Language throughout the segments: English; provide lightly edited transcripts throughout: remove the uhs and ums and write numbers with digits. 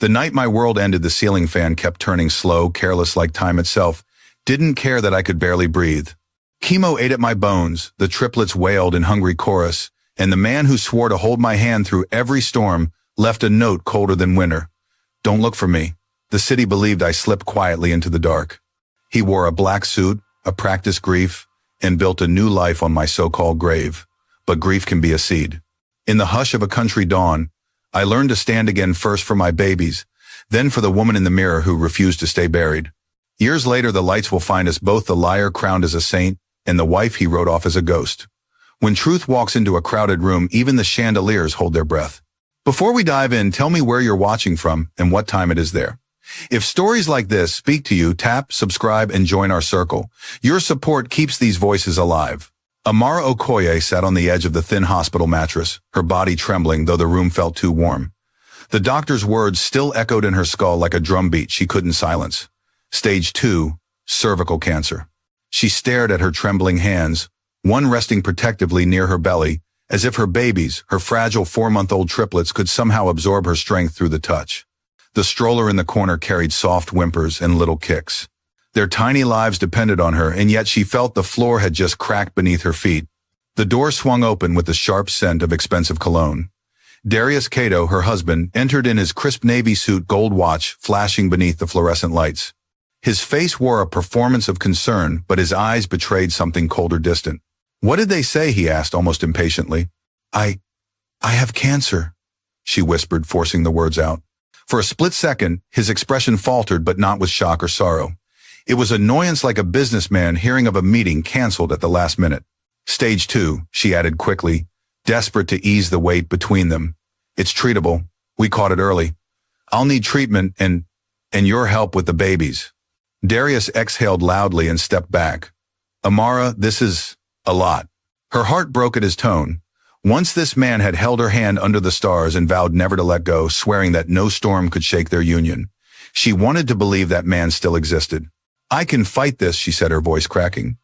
The night my world ended, the ceiling fan kept turning slow, careless like time itself. Didn't care that I could barely breathe. Chemo ate at my bones, the triplets wailed in hungry chorus, and the man who swore to hold my hand through every storm left a note colder than winter. Don't look for me. The city believed I slipped quietly into the dark. He wore a black suit, a practiced grief, and built a new life on my so-called grave. But grief can be a seed. In the hush of a country dawn, I learned to stand again, first for my babies, then for the woman in the mirror who refused to stay buried. Years later, the lights will find us both, the liar crowned as a saint and the wife he wrote off as a ghost. When truth walks into a crowded room, even the chandeliers hold their breath. Before we dive in, tell me where you're watching from and what time it is there. If stories like this speak to you, tap, subscribe, and join our circle. Your support keeps these voices alive. Amara Okoye sat on the edge of the thin hospital mattress, her body trembling though the room felt too warm. The doctor's words still echoed in her skull like a drumbeat she couldn't silence. Stage 2, cervical cancer. She stared at her trembling hands, one resting protectively near her belly, as if her babies, her fragile 4-month-old triplets, could somehow absorb her strength through the touch. The stroller in the corner carried soft whimpers and little kicks. Their tiny lives depended on her, and yet she felt the floor had just cracked beneath her feet. The door swung open with the sharp scent of expensive cologne. Darius Cato, her husband, entered in his crisp navy suit, gold watch flashing beneath the fluorescent lights. His face wore a performance of concern, but his eyes betrayed something colder, distant. "What did they say?" he asked almost impatiently. I have cancer," she whispered, forcing the words out. For a split second, his expression faltered, but not with shock or sorrow. It was annoyance, like a businessman hearing of a meeting canceled at the last minute. "Stage 2, she added quickly, desperate to ease the weight between them. "It's treatable. We caught it early. I'll need treatment and your help with the babies." Darius exhaled loudly and stepped back. "Amara, this is a lot." Her heart broke at his tone. Once this man had held her hand under the stars and vowed never to let go, swearing that no storm could shake their union. She wanted to believe that man still existed. "I can fight this," she said, her voice cracking.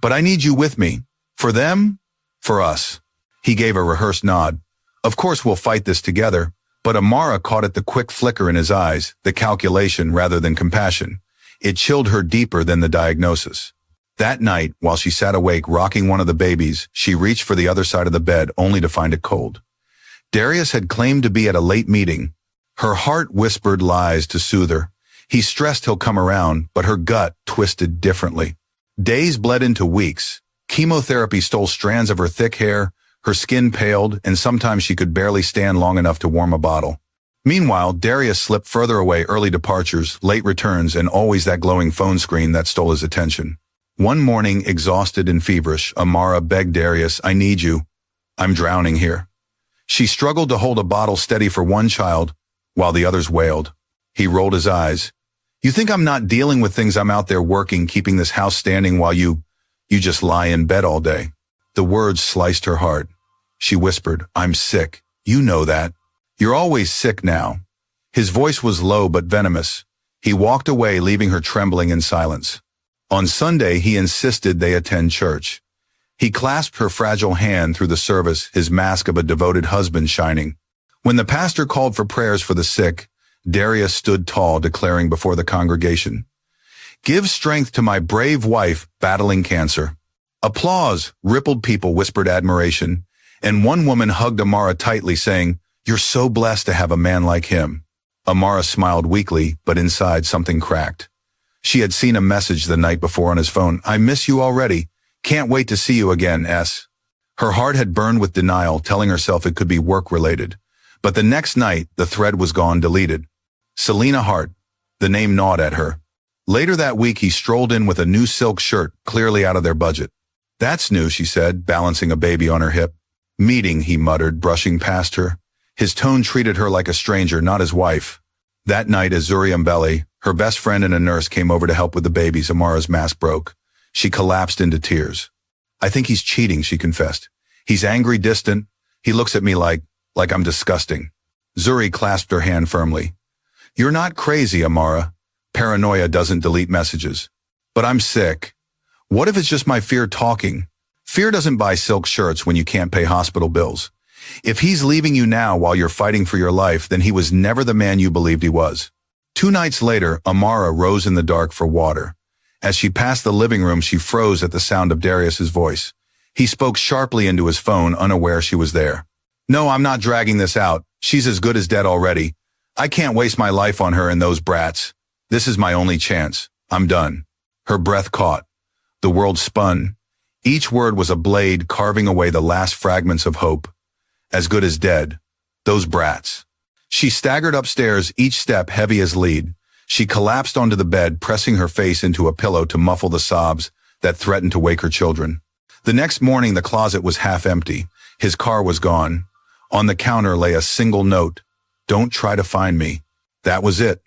"But I need you with me. For them, for us." He gave a rehearsed nod. "Of course we'll fight this together." But Amara caught at the quick flicker in his eyes, the calculation rather than compassion. It chilled her deeper than the diagnosis. That night, while she sat awake rocking one of the babies, she reached for the other side of the bed only to find it cold. Darius had claimed to be at a late meeting. Her heart whispered lies to soothe her. He stressed he'll come around, but her gut twisted differently. Days bled into weeks. Chemotherapy stole strands of her thick hair, her skin paled, and sometimes she could barely stand long enough to warm a bottle. Meanwhile, Darius slipped further away, early departures, late returns, and always that glowing phone screen that stole his attention. One morning, exhausted and feverish, Amara begged Darius, "I need you. I'm drowning here." She struggled to hold a bottle steady for one child, while the others wailed. He rolled his eyes. "You think I'm not dealing with things? I'm out there working, keeping this house standing while you just lie in bed all day." The words sliced her heart. She whispered, "I'm sick. You know that. You're always sick now." His voice was low but venomous. He walked away, leaving her trembling in silence. On Sunday, he insisted they attend church. He clasped her fragile hand through the service, his mask of a devoted husband shining. When the pastor called for prayers for the sick, Darius stood tall, declaring before the congregation, "Give strength to my brave wife battling cancer." Applause, rippled people whispered admiration, and one woman hugged Amara tightly, saying, "You're so blessed to have a man like him." Amara smiled weakly, but inside something cracked. She had seen a message the night before on his phone. "I miss you already. Can't wait to see you again, S." Her heart had burned with denial, telling herself it could be work-related. But the next night, the thread was gone, deleted. Selena Hart. The name gnawed at her. Later that week, he strolled in with a new silk shirt, clearly out of their budget. "That's new," she said, balancing a baby on her hip. "Meeting," he muttered, brushing past her. His tone treated her like a stranger, not his wife. That night, as Zuri Mbele, her best friend and a nurse, came over to help with the babies, Amara's mask broke. She collapsed into tears. "I think he's cheating," she confessed. "He's angry, distant. He looks at me like I'm disgusting." Zuri clasped her hand firmly. "You're not crazy, Amara. Paranoia doesn't delete messages. But I'm sick. What if it's just my fear talking? Fear doesn't buy silk shirts when you can't pay hospital bills. If he's leaving you now while you're fighting for your life, then he was never the man you believed he was. 2 nights later, Amara rose in the dark for water. As she passed the living room, she froze at the sound of Darius's voice. He spoke sharply into his phone, unaware she was there. "No, I'm not dragging this out. She's as good as dead already. I can't waste my life on her and those brats. This is my only chance. I'm done." Her breath caught. The world spun. Each word was a blade carving away the last fragments of hope. As good as dead. Those brats. She staggered upstairs, each step heavy as lead. She collapsed onto the bed, pressing her face into a pillow to muffle the sobs that threatened to wake her children. The next morning, the closet was half empty. His car was gone. On the counter lay a single note. "Don't try to find me." That was it.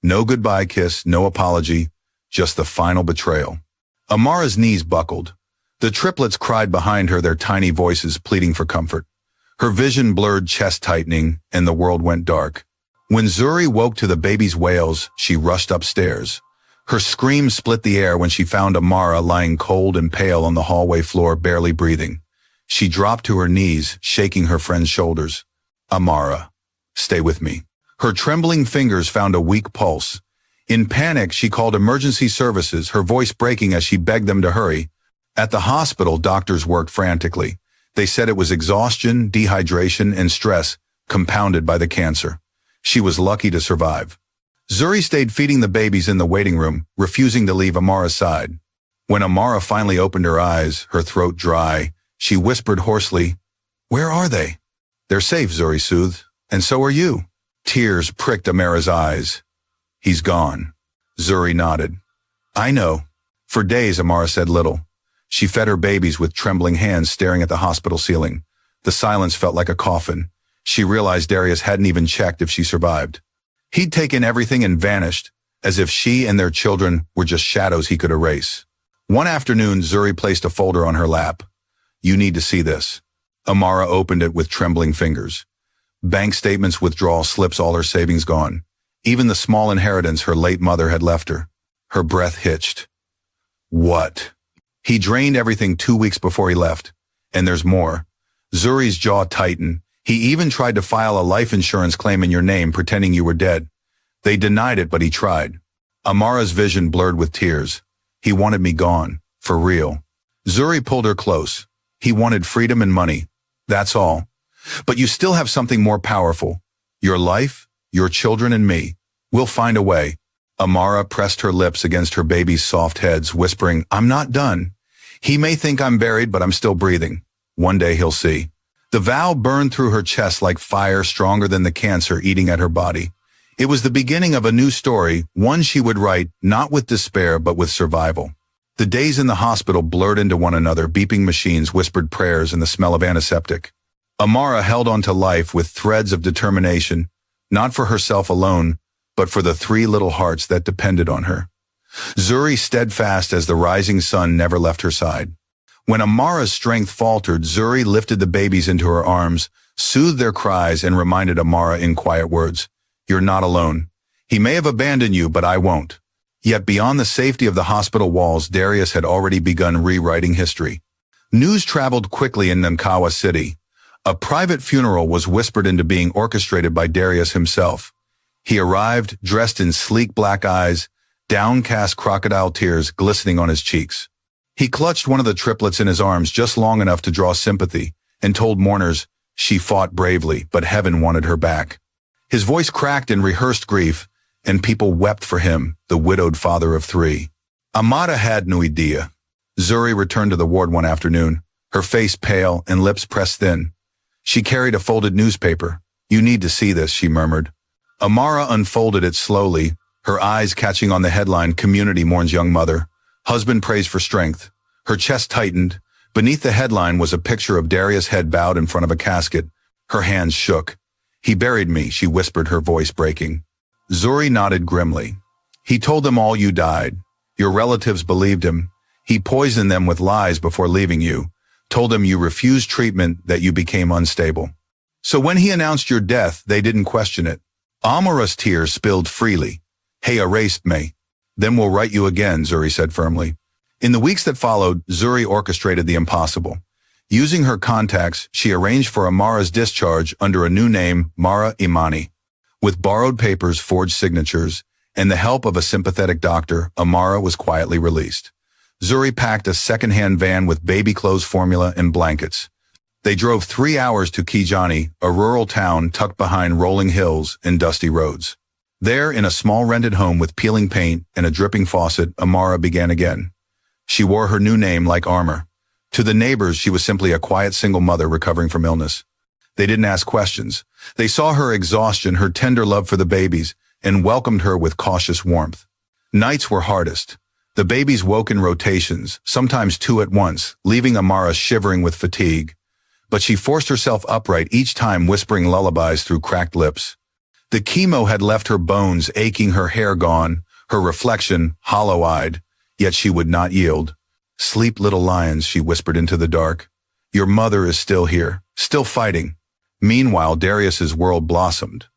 No goodbye kiss, no apology, just the final betrayal. Amara's knees buckled. The triplets cried behind her, their tiny voices pleading for comfort. Her vision blurred, chest tightening, and the world went dark. When Zuri woke to the baby's wails, she rushed upstairs. Her scream split the air when she found Amara lying cold and pale on the hallway floor, barely breathing. She dropped to her knees, shaking her friend's shoulders. "Amara, stay with me." Her trembling fingers found a weak pulse. In panic, she called emergency services, her voice breaking as she begged them to hurry. At the hospital, doctors worked frantically. They said it was exhaustion, dehydration, and stress, compounded by the cancer. She was lucky to survive. Zuri stayed feeding the babies in the waiting room, refusing to leave Amara's side. When Amara finally opened her eyes, her throat dry, she whispered hoarsely, "Where are they?" "They're safe," Zuri soothed. "And so are you." Tears pricked Amara's eyes. "He's gone." Zuri nodded. "I know." For days, Amara said little. She fed her babies with trembling hands, staring at the hospital ceiling. The silence felt like a coffin. She realized Darius hadn't even checked if she survived. He'd taken everything and vanished, as if she and their children were just shadows he could erase. One afternoon, Zuri placed a folder on her lap. "You need to see this." Amara opened it with trembling fingers. Bank statements, withdrawal slips, all her savings gone. Even the small inheritance her late mother had left her. Her breath hitched. "What?" "He drained everything 2 weeks before he left. And there's more." Zuri's jaw tightened. "He even tried to file a life insurance claim in your name, pretending you were dead. They denied it, but he tried." Amara's vision blurred with tears. "He wanted me gone. For real." Zuri pulled her close. "He wanted freedom and money. That's all. But you still have something more powerful. Your life, your children, and me. We'll find a way." Amara pressed her lips against her baby's soft heads, whispering, "I'm not done. He may think I'm buried, but I'm still breathing. One day he'll see." The vow burned through her chest like fire, stronger than the cancer eating at her body. It was the beginning of a new story, one she would write, not with despair, but with survival. The days in the hospital blurred into one another, beeping machines, whispered prayers, and the smell of antiseptic. Amara held on to life with threads of determination, not for herself alone, but for the 3 little hearts that depended on her. Zuri steadfast as the rising sun never left her side. When Amara's strength faltered, Zuri lifted the babies into her arms, soothed their cries, and reminded Amara in quiet words, "You're not alone. He may have abandoned you, but I won't." Yet beyond the safety of the hospital walls, Darius had already begun rewriting history. News traveled quickly in Nankawa City. A private funeral was whispered into being, orchestrated by Darius himself. He arrived, dressed in sleek black eyes, downcast crocodile tears glistening on his cheeks. He clutched one of the triplets in his arms just long enough to draw sympathy and told mourners, "She fought bravely, but heaven wanted her back." His voice cracked in rehearsed grief, and people wept for him, the widowed father of 3. Amara had no idea. Zuri returned to the ward one afternoon, her face pale and lips pressed thin. She carried a folded newspaper. "You need to see this," she murmured. Amara unfolded it slowly, her eyes catching on the headline, "Community mourns young mother. Husband prays for strength." Her chest tightened. Beneath the headline was a picture of Darius' head bowed in front of a casket. Her hands shook. "He buried me," she whispered, her voice breaking. Zuri nodded grimly. "He told them all you died. Your relatives believed him. He poisoned them with lies before leaving you, told them you refused treatment, that you became unstable. So when he announced your death, they didn't question it." Amara's tears spilled freely. "Hey, erased me. Then we'll write you again," Zuri said firmly. In the weeks that followed, Zuri orchestrated the impossible. Using her contacts, she arranged for Amara's discharge under a new name, Mara Imani. With borrowed papers, forged signatures, and the help of a sympathetic doctor, Amara was quietly released. Zuri packed a second-hand van with baby clothes formula and blankets. They drove 3 hours to Kijani, a rural town tucked behind rolling hills and dusty roads. There, in a small rented home with peeling paint and a dripping faucet, Amara began again. She wore her new name like armor. To the neighbors, she was simply a quiet single mother recovering from illness. They didn't ask questions. They saw her exhaustion, her tender love for the babies, and welcomed her with cautious warmth. Nights were hardest. The babies woke in rotations, sometimes 2 at once, leaving Amara shivering with fatigue. But she forced herself upright each time, whispering lullabies through cracked lips. The chemo had left her bones aching, her hair gone, her reflection hollow-eyed, yet she would not yield. "Sleep, little lions," she whispered into the dark. "Your mother is still here, still fighting." Meanwhile, Darius's world blossomed.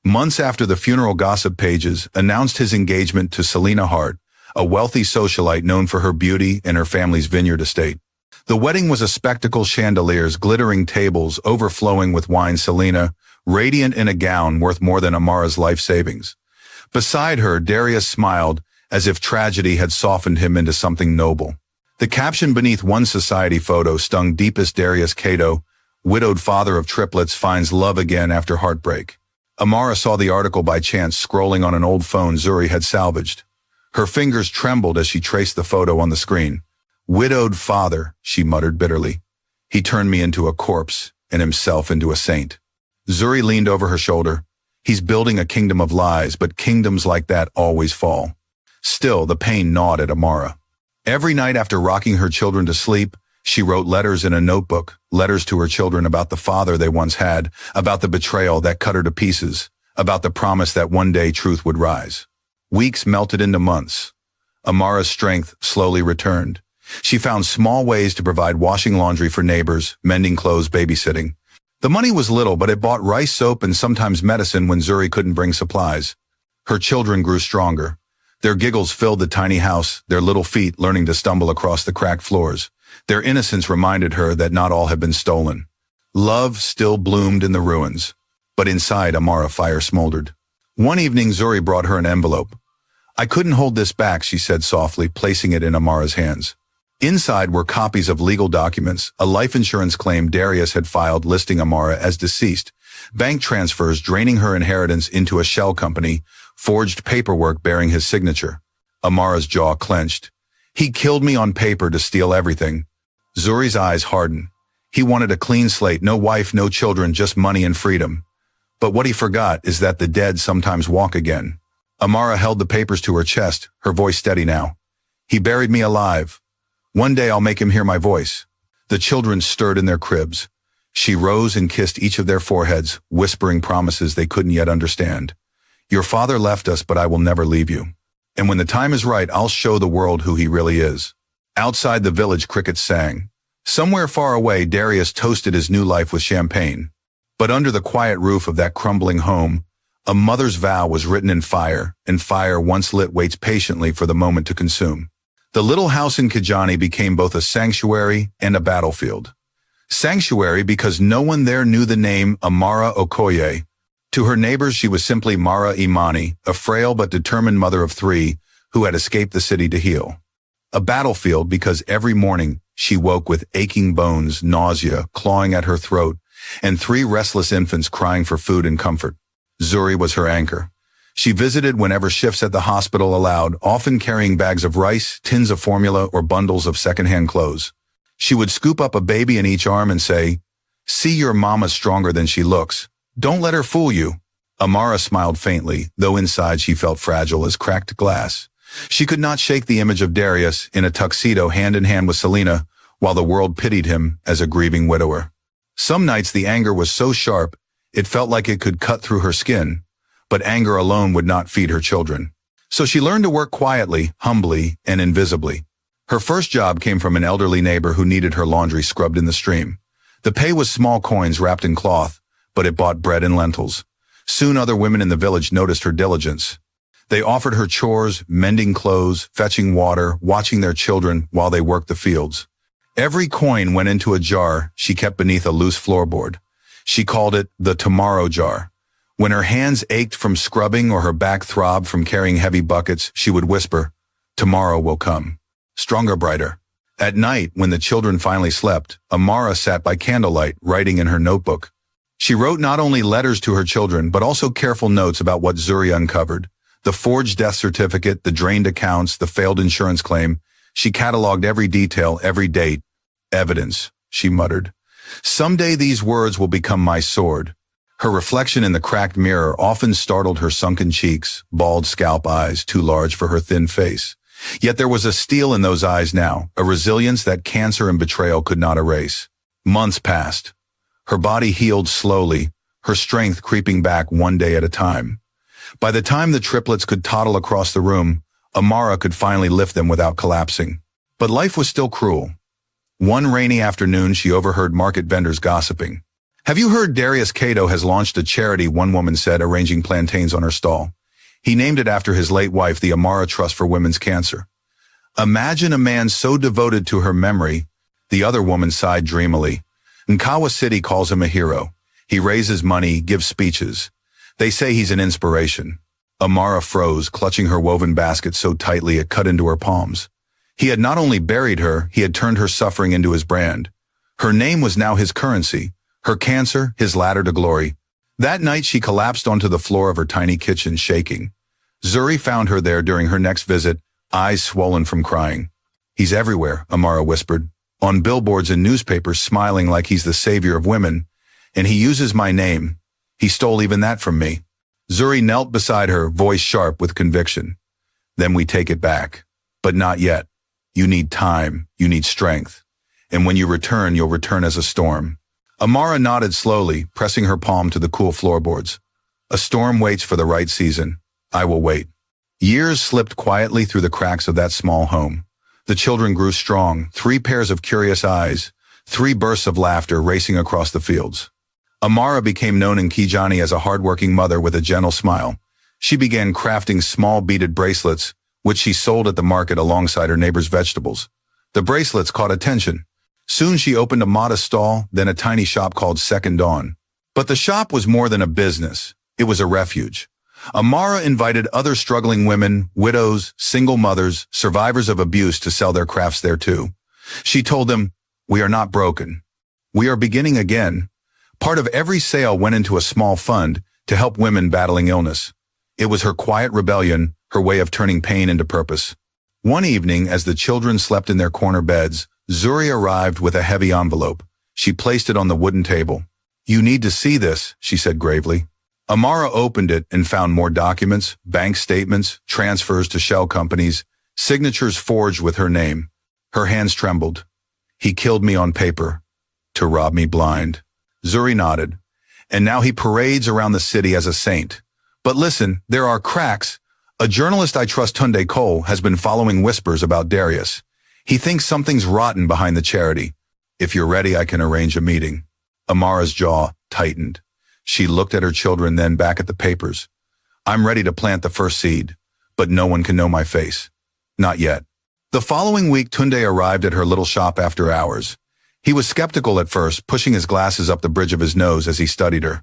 Months after the funeral, gossip pages announced his engagement to Selena Hart, a wealthy socialite known for her beauty and her family's vineyard estate. The wedding was a spectacle: chandeliers, glittering tables overflowing with wine, Selena, radiant in a gown worth more than Amara's life savings. Beside her, Darius smiled, as if tragedy had softened him into something noble. The caption beneath one society photo stung deepest: Darius Cato, widowed father of triplets, finds love again after heartbreak. Amara saw the article by chance, scrolling on an old phone Zuri had salvaged. Her fingers trembled as she traced the photo on the screen. "Widowed father," she muttered bitterly. "He turned me into a corpse and himself into a saint." Zuri leaned over her shoulder. "He's building a kingdom of lies, but kingdoms like that always fall." Still, the pain gnawed at Amara. Every night after rocking her children to sleep, she wrote letters in a notebook, letters to her children about the father they once had, about the betrayal that cut her to pieces, about the promise that one day truth would rise. Weeks melted into months. Amara's strength slowly returned. She found small ways to provide washing laundry for neighbors, mending clothes, babysitting. The money was little, but it bought rice, soap, and sometimes medicine when Zuri couldn't bring supplies. Her children grew stronger. Their giggles filled the tiny house, their little feet learning to stumble across the cracked floors. Their innocence reminded her that not all had been stolen. Love still bloomed in the ruins, but inside Amara fire smoldered. One evening, Zuri brought her an envelope. "I couldn't hold this back," she said softly, placing it in Amara's hands. Inside were copies of legal documents, a life insurance claim Darius had filed listing Amara as deceased, bank transfers draining her inheritance into a shell company, forged paperwork bearing his signature. Amara's jaw clenched. "He killed me on paper to steal everything." Zuri's eyes hardened. He wanted a clean slate, no wife, no children, just money and freedom. But what he forgot is that the dead sometimes walk again. Amara held the papers to her chest, her voice steady now. "He buried me alive. One day I'll make him hear my voice." The children stirred in their cribs. She rose and kissed each of their foreheads, whispering promises they couldn't yet understand. "Your father left us, but I will never leave you. And when the time is right, I'll show the world who he really is." Outside the village, crickets sang. Somewhere far away, Darius toasted his new life with champagne. But under the quiet roof of that crumbling home, a mother's vow was written in fire, and fire once lit waits patiently for the moment to consume. The little house in Kijani became both a sanctuary and a battlefield. Sanctuary because no one there knew the name Amara Okoye. To her neighbors, she was simply Mara Imani, a frail but determined mother of 3 who had escaped the city to heal. A battlefield because every morning she woke with aching bones, nausea clawing at her throat, and 3 restless infants crying for food and comfort. Zuri was her anchor. She visited whenever shifts at the hospital allowed, often carrying bags of rice, tins of formula, or bundles of secondhand clothes. She would scoop up a baby in each arm and say, "See, your mama's stronger than she looks. Don't let her fool you." Amara smiled faintly, though inside she felt fragile as cracked glass. She could not shake the image of Darius in a tuxedo hand in hand with Selena, while the world pitied him as a grieving widower. Some nights the anger was so sharp, it felt like it could cut through her skin, but anger alone would not feed her children. So she learned to work quietly, humbly, and invisibly. Her first job came from an elderly neighbor who needed her laundry scrubbed in the stream. The pay was small coins wrapped in cloth, but it bought bread and lentils. Soon other women in the village noticed her diligence. They offered her chores, mending clothes, fetching water, watching their children while they worked the fields. Every coin went into a jar she kept beneath a loose floorboard. She called it the tomorrow jar. When her hands ached from scrubbing or her back throbbed from carrying heavy buckets, she would whisper, "Tomorrow will come. Stronger, brighter." At night, when the children finally slept, Amara sat by candlelight, writing in her notebook. She wrote not only letters to her children, but also careful notes about what Zuri uncovered. The forged death certificate, the drained accounts, the failed insurance claim. She cataloged every detail, every date. "Evidence," she muttered. "Someday these words will become my sword." Her reflection in the cracked mirror often startled her sunken cheeks, bald scalp eyes too large for her thin face. Yet there was a steel in those eyes now, a resilience that cancer and betrayal could not erase. Months passed. Her body healed slowly, her strength creeping back one day at a time. By the time the triplets could toddle across the room, Amara could finally lift them without collapsing. But life was still cruel. One rainy afternoon, she overheard market vendors gossiping. "Have you heard Darius Cato has launched a charity?" one woman said, arranging plantains on her stall. "He named it after his late wife, the Amara Trust for Women's Cancer." "Imagine a man so devoted to her memory," the other woman sighed dreamily. "Nkawa City calls him a hero. He raises money, gives speeches. They say he's an inspiration." Amara froze, clutching her woven basket so tightly it cut into her palms. He had not only buried her, he had turned her suffering into his brand. Her name was now his currency, her cancer, his ladder to glory. That night she collapsed onto the floor of her tiny kitchen, shaking. Zuri found her there during her next visit, eyes swollen from crying. "He's everywhere," Amara whispered. "On billboards and newspapers, smiling like he's the savior of women. And he uses my name. He stole even that from me." Zuri knelt beside her, voice sharp with conviction. "Then we take it back. But not yet. You need time. You need strength. And when you return, you'll return as a storm." Amara nodded slowly, pressing her palm to the cool floorboards. "A storm waits for the right season. I will wait." Years slipped quietly through the cracks of that small home. The children grew strong, 3 pairs of curious eyes, 3 bursts of laughter racing across the fields. Amara became known in Kijani as a hardworking mother with a gentle smile. She began crafting small beaded bracelets, which she sold at the market alongside her neighbor's vegetables. The bracelets caught attention. Soon she opened a modest stall, then a tiny shop called Second Dawn. But the shop was more than a business. It was a refuge. Amara invited other struggling women, widows, single mothers, survivors of abuse to sell their crafts there too. She told them, "We are not broken. We are beginning again." Part of every sale went into a small fund to help women battling illness. It was her quiet rebellion, her way of turning pain into purpose. One evening, as the children slept in their corner beds, Zuri arrived with a heavy envelope. She placed it on the wooden table. "You need to see this," she said gravely. Amara opened it and found more documents, bank statements, transfers to shell companies, signatures forged with her name. Her hands trembled. "He killed me on paper, to rob me blind." Zuri nodded. "And now he parades around the city as a saint. But listen, there are cracks. A journalist I trust, Tunde Cole, has been following whispers about Darius. He thinks something's rotten behind the charity. If you're ready, I can arrange a meeting." Amara's jaw tightened. She looked at her children, then back at the papers. "I'm ready to plant the first seed, but no one can know my face. Not yet." The following week, Tunde arrived at her little shop after hours. He was skeptical at first, pushing his glasses up the bridge of his nose as he studied her.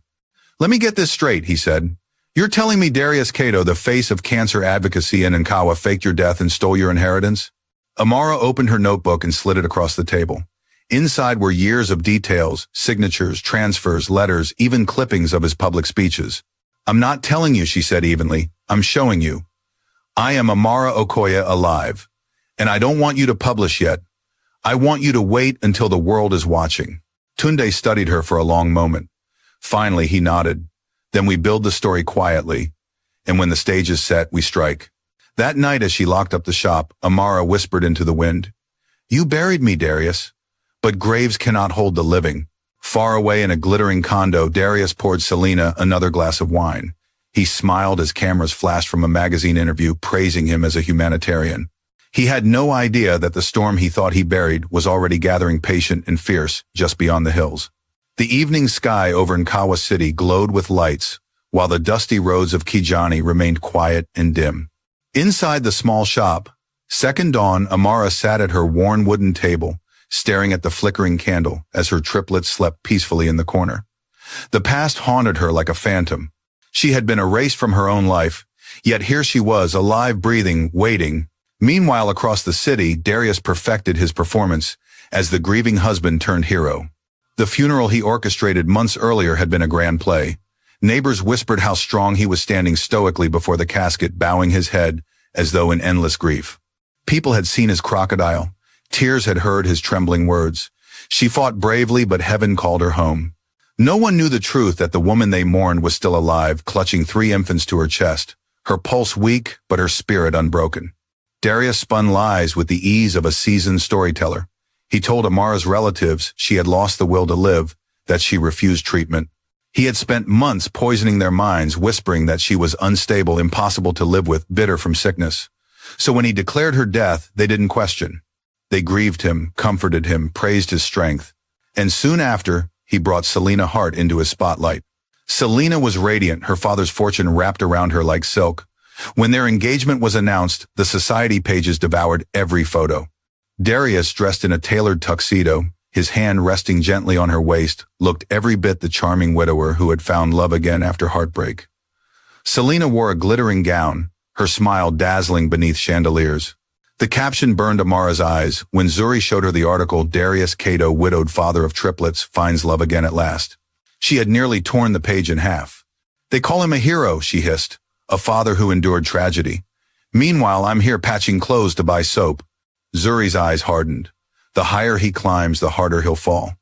"Let me get this straight," he said. "You're telling me Darius Cato, the face of cancer advocacy in Nkawa, faked your death and stole your inheritance?" Amara opened her notebook and slid it across the table. Inside were years of details, signatures, transfers, letters, even clippings of his public speeches. "I'm not telling you," she said evenly. "I'm showing you. I am Amara Okoye alive. And I don't want you to publish yet. I want you to wait until the world is watching." Tunde studied her for a long moment. Finally, he nodded. "Then we build the story quietly. And when the stage is set, we strike." That night, as she locked up the shop, Amara whispered into the wind, "You buried me, Darius. But graves cannot hold the living." Far away in a glittering condo, Darius poured Selena another glass of wine. He smiled as cameras flashed from a magazine interview praising him as a humanitarian. He had no idea that the storm he thought he buried was already gathering patient and fierce just beyond the hills. The evening sky over Nkawa City glowed with lights, while the dusty roads of Kijani remained quiet and dim. Inside the small shop, Second Dawn, Amara sat at her worn wooden table, staring at the flickering candle as her triplets slept peacefully in the corner. The past haunted her like a phantom. She had been erased from her own life, yet here she was, alive, breathing, waiting. Meanwhile, across the city, Darius perfected his performance as the grieving husband turned hero. The funeral he orchestrated months earlier had been a grand play. Neighbors whispered how strong he was, standing stoically before the casket, bowing his head as though in endless grief. People had seen his crocodile. Tears had heard his trembling words. She fought bravely, but heaven called her home. No one knew the truth, that the woman they mourned was still alive, clutching 3 infants to her chest, her pulse weak, but her spirit unbroken. Darius spun lies with the ease of a seasoned storyteller. He told Amara's relatives she had lost the will to live, that she refused treatment. He had spent months poisoning their minds, whispering that she was unstable, impossible to live with, bitter from sickness. So when he declared her death, they didn't question. They grieved him, comforted him, praised his strength. And soon after, he brought Selena Hart into his spotlight. Selena was radiant, her father's fortune wrapped around her like silk. When their engagement was announced, the society pages devoured every photo. Darius, dressed in a tailored tuxedo, his hand resting gently on her waist, looked every bit the charming widower who had found love again after heartbreak. Selena wore a glittering gown, her smile dazzling beneath chandeliers. The caption burned Amara's eyes when Zuri showed her the article, "Darius Cato, widowed father of triplets, finds love again at last." She had nearly torn the page in half. "They call him a hero," she hissed, "a father who endured tragedy. Meanwhile, I'm here patching clothes to buy soap." Zuri's eyes hardened. The higher he climbs, the harder he'll fall.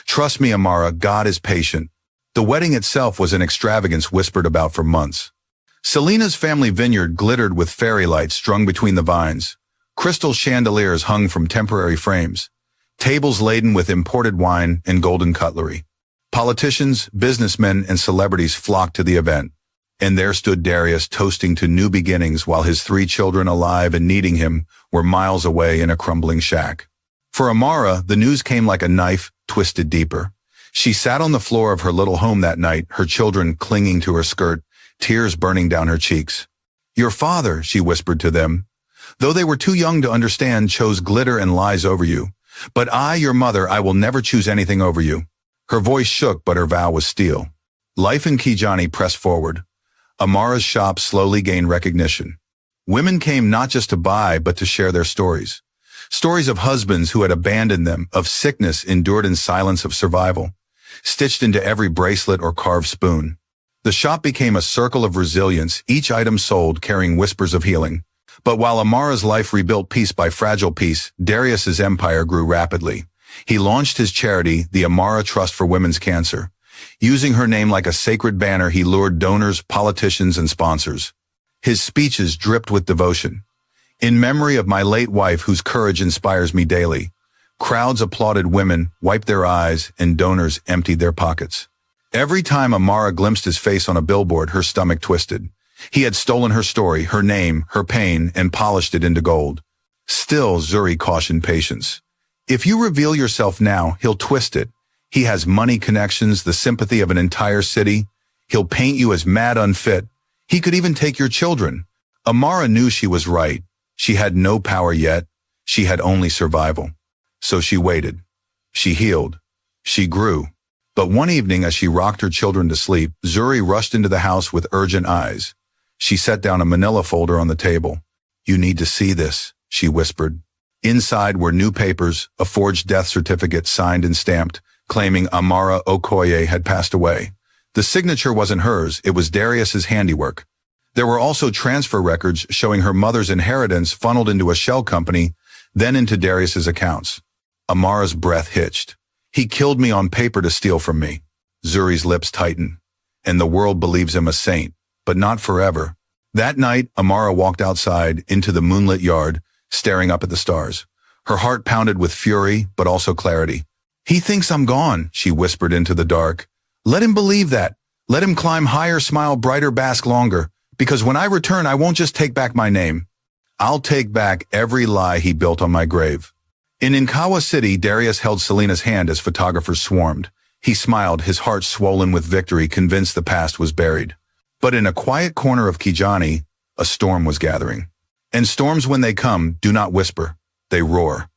"Trust me, Amara, God is patient." The wedding itself was an extravagance whispered about for months. Selena's family vineyard glittered with fairy lights strung between the vines. Crystal chandeliers hung from temporary frames. Tables laden with imported wine and golden cutlery. Politicians, businessmen, and celebrities flocked to the event. And there stood Darius, toasting to new beginnings, while his 3 children, alive and needing him, were miles away in a crumbling shack. For Amara, the news came like a knife, twisted deeper. She sat on the floor of her little home that night, her children clinging to her skirt, tears burning down her cheeks. "Your father," she whispered to them, "though they were too young to understand, chose glitter and lies over you. But I, your mother, I will never choose anything over you." Her voice shook, but her vow was steel. Life in Kijani pressed forward. Amara's shop slowly gained recognition. Women came not just to buy, but to share their stories. Stories of husbands who had abandoned them, of sickness endured in silence, of survival, stitched into every bracelet or carved spoon. The shop became a circle of resilience, each item sold carrying whispers of healing. But while Amara's life rebuilt piece by fragile piece, Darius's empire grew rapidly. He launched his charity, the Amara Trust for Women's Cancer. Using her name like a sacred banner, he lured donors, politicians, and sponsors. His speeches dripped with devotion. "In memory of my late wife, whose courage inspires me daily." Crowds applauded women, wiped their eyes, and donors emptied their pockets. Every time Amara glimpsed his face on a billboard, her stomach twisted. He had stolen her story, her name, her pain, and polished it into gold. Still, Zuri cautioned patience. "If you reveal yourself now, he'll twist it. He has money, connections, the sympathy of an entire city. He'll paint you as mad, unfit. He could even take your children." Amara knew she was right. She had no power yet. She had only survival. So she waited. She healed. She grew. But one evening, as she rocked her children to sleep, Zuri rushed into the house with urgent eyes. She set down a manila folder on the table. "You need to see this," she whispered. Inside were new papers, a forged death certificate signed and stamped, claiming Amara Okoye had passed away. The signature wasn't hers, it was Darius's handiwork. There were also transfer records showing her mother's inheritance funneled into a shell company, then into Darius's accounts. Amara's breath hitched. "He killed me on paper to steal from me." Zuri's lips tightened. "And the world believes him a saint, but not forever." That night, Amara walked outside into the moonlit yard, staring up at the stars. Her heart pounded with fury, but also clarity. "He thinks I'm gone," she whispered into the dark. "Let him believe that. Let him climb higher, smile brighter, bask longer. Because when I return, I won't just take back my name. I'll take back every lie he built on my grave." In Inkawa City, Darius held Selena's hand as photographers swarmed. He smiled, his heart swollen with victory, convinced the past was buried. But in a quiet corner of Kijani, a storm was gathering. And storms, when they come, do not whisper, they roar.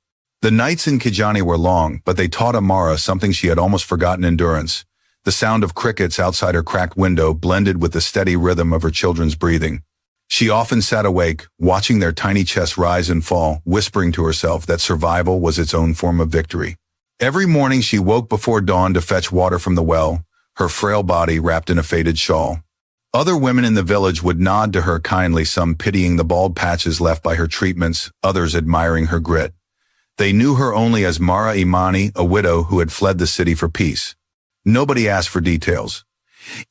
The nights in Kijani were long, but they taught Amara something she had almost forgotten: endurance. The sound of crickets outside her cracked window blended with the steady rhythm of her children's breathing. She often sat awake, watching their tiny chests rise and fall, whispering to herself that survival was its own form of victory. Every morning she woke before dawn to fetch water from the well, her frail body wrapped in a faded shawl. Other women in the village would nod to her kindly, some pitying the bald patches left by her treatments, others admiring her grit. They knew her only as Mara Imani, a widow who had fled the city for peace. Nobody asked for details.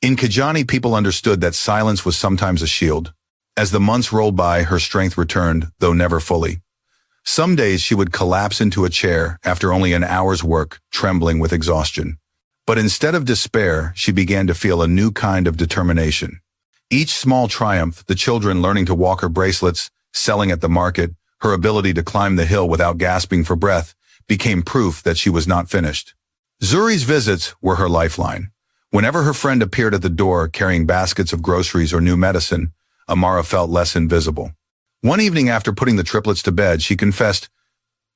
In Kijani, people understood that silence was sometimes a shield. As the months rolled by, her strength returned, though never fully. Some days she would collapse into a chair after only an hour's work, trembling with exhaustion. But instead of despair, she began to feel a new kind of determination. Each small triumph, the children learning to walk her bracelets, selling at the market, her ability to climb the hill without gasping for breath, became proof that she was not finished. Zuri's visits were her lifeline. Whenever her friend appeared at the door carrying baskets of groceries or new medicine, Amara felt less invisible. One evening after putting the triplets to bed, she confessed,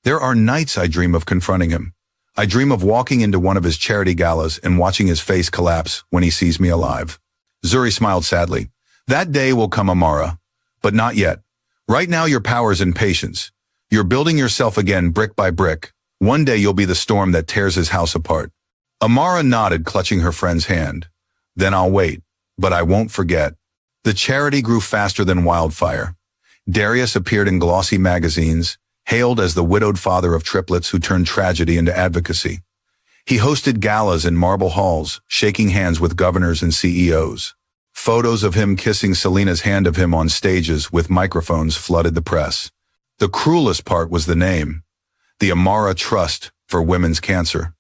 "There are nights I dream of confronting him. I dream of walking into one of his charity galas and watching his face collapse when he sees me alive." Zuri smiled sadly. "That day will come, Amara, but not yet. Right now your power's in patience. You're building yourself again brick by brick. One day you'll be the storm that tears his house apart." Amara nodded, clutching her friend's hand. "Then I'll wait, but I won't forget." The charity grew faster than wildfire. Darius appeared in glossy magazines, hailed as the widowed father of triplets who turned tragedy into advocacy. He hosted galas in marble halls, shaking hands with governors and CEOs. Photos of him kissing Selena's hand of him on stages with microphones flooded the press. The cruelest part was the name, the Amara Trust for Women's Cancer.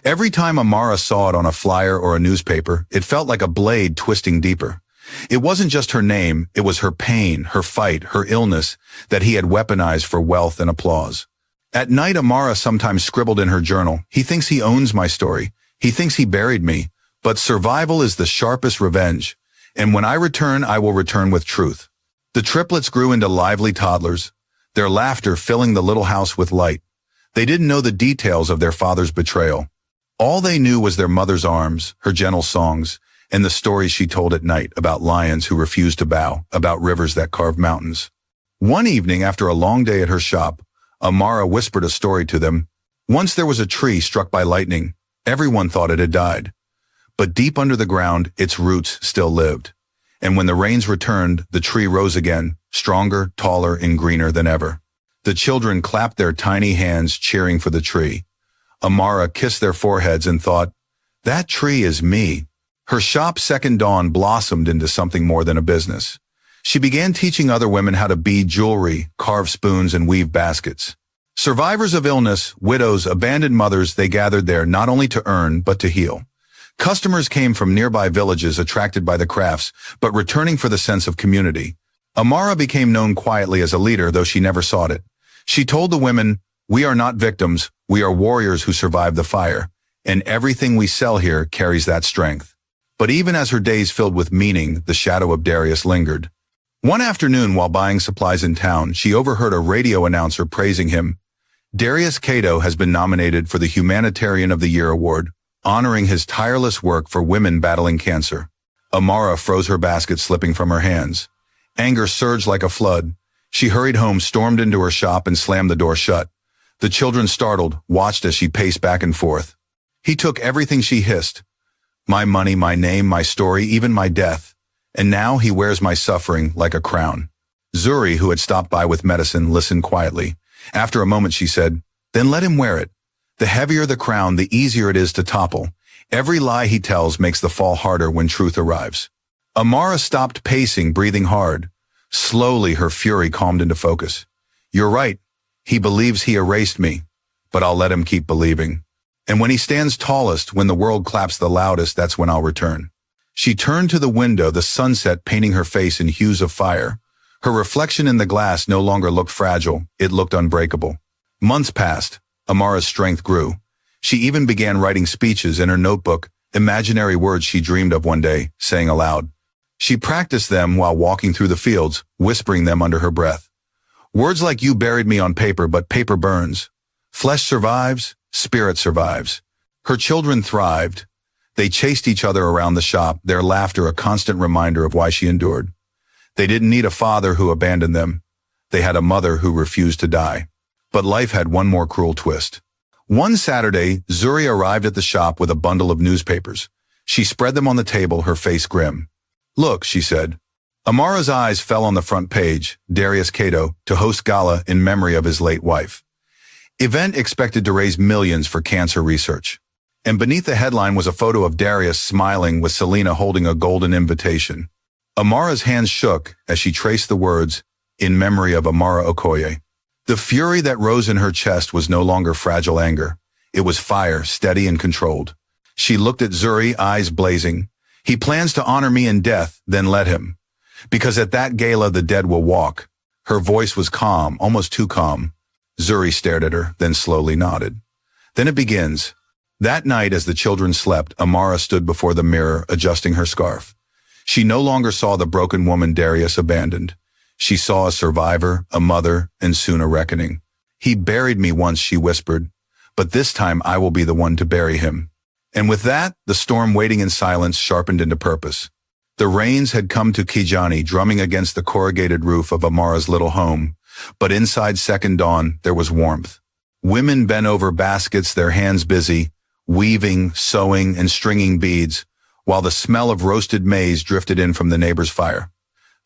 Every time Amara saw it on a flyer or a newspaper, it felt like a blade twisting deeper. It wasn't just her name, it was her pain, her fight, her illness that he had weaponized for wealth and applause. At night, Amara sometimes scribbled in her journal, "He thinks he owns my story. He thinks he buried me. But survival is the sharpest revenge. And when I return, I will return with truth." The triplets grew into lively toddlers, their laughter filling the little house with light. They didn't know the details of their father's betrayal. All they knew was their mother's arms, her gentle songs, and the stories she told at night about lions who refused to bow, about rivers that carved mountains. One evening, after a long day at her shop, Amara whispered a story to them. Once there was a tree struck by lightning. Everyone thought it had died. But deep under the ground, its roots still lived. And when the rains returned, the tree rose again, stronger, taller, and greener than ever. The children clapped their tiny hands, cheering for the tree. Amara kissed their foreheads and thought, "That tree is me." Her shop's second dawn blossomed into something more than a business. She began teaching other women how to bead jewelry, carve spoons, and weave baskets. Survivors of illness, widows, abandoned mothers, they gathered there not only to earn, but to heal. Customers came from nearby villages attracted by the crafts, but returning for the sense of community. Amara became known quietly as a leader, though she never sought it. She told the women, "We are not victims, we are warriors who survived the fire, and everything we sell here carries that strength." But even as her days filled with meaning, the shadow of Darius lingered. One afternoon, while buying supplies in town, she overheard a radio announcer praising him. "Darius Cato has been nominated for the Humanitarian of the Year award, honoring his tireless work for women battling cancer." Amara froze her basket slipping from her hands. Anger surged like a flood. She hurried home, stormed into her shop, and slammed the door shut. The children, startled, watched as she paced back and forth. "He took everything," she hissed. "My money, my name, my story, even my death. And now he wears my suffering like a crown." Zuri, who had stopped by with medicine, listened quietly. After a moment she said, "Then let him wear it. The heavier the crown, the easier it is to topple. Every lie he tells makes the fall harder when truth arrives." Amara stopped pacing, breathing hard. Slowly her fury calmed into focus. "You're right. He believes he erased me, but I'll let him keep believing. And when he stands tallest, when the world claps the loudest, that's when I'll return." She turned to the window, the sunset painting her face in hues of fire. Her reflection in the glass no longer looked fragile, it looked unbreakable. Months passed. Amara's strength grew. She even began writing speeches in her notebook, imaginary words she dreamed of one day, saying aloud. She practiced them while walking through the fields, whispering them under her breath. Words like "You buried me" on paper, but paper burns. Flesh survives, spirit survives. Her children thrived. They chased each other around the shop, their laughter a constant reminder of why she endured. They didn't need a father who abandoned them. They had a mother who refused to die. But life had one more cruel twist. One Saturday, Zuri arrived at the shop with a bundle of newspapers. She spread them on the table, her face grim. "Look," she said. Amara's eyes fell on the front page, Darius Cato, to host gala in memory of his late wife. Event expected to raise millions for cancer research. And beneath the headline was a photo of Darius smiling with Selena holding a golden invitation. Amara's hands shook as she traced the words, "In memory of Amara Okoye." The fury that rose in her chest was no longer fragile anger. It was fire, steady and controlled. She looked at Zuri, eyes blazing. "He plans to honor me in death, then let him. Because at that gala the dead will walk." Her voice was calm, almost too calm. Zuri stared at her, then slowly nodded. "Then it begins." That night as the children slept, Amara stood before the mirror, adjusting her scarf. She no longer saw the broken woman Darius abandoned. She saw a survivor, a mother, and soon a reckoning. "He buried me once," she whispered, "but this time I will be the one to bury him." And with that, the storm waiting in silence sharpened into purpose. The rains had come to Kijani, drumming against the corrugated roof of Amara's little home, but inside Second Dawn there was warmth. Women bent over baskets, their hands busy, weaving, sewing, and stringing beads, while the smell of roasted maize drifted in from the neighbor's fire.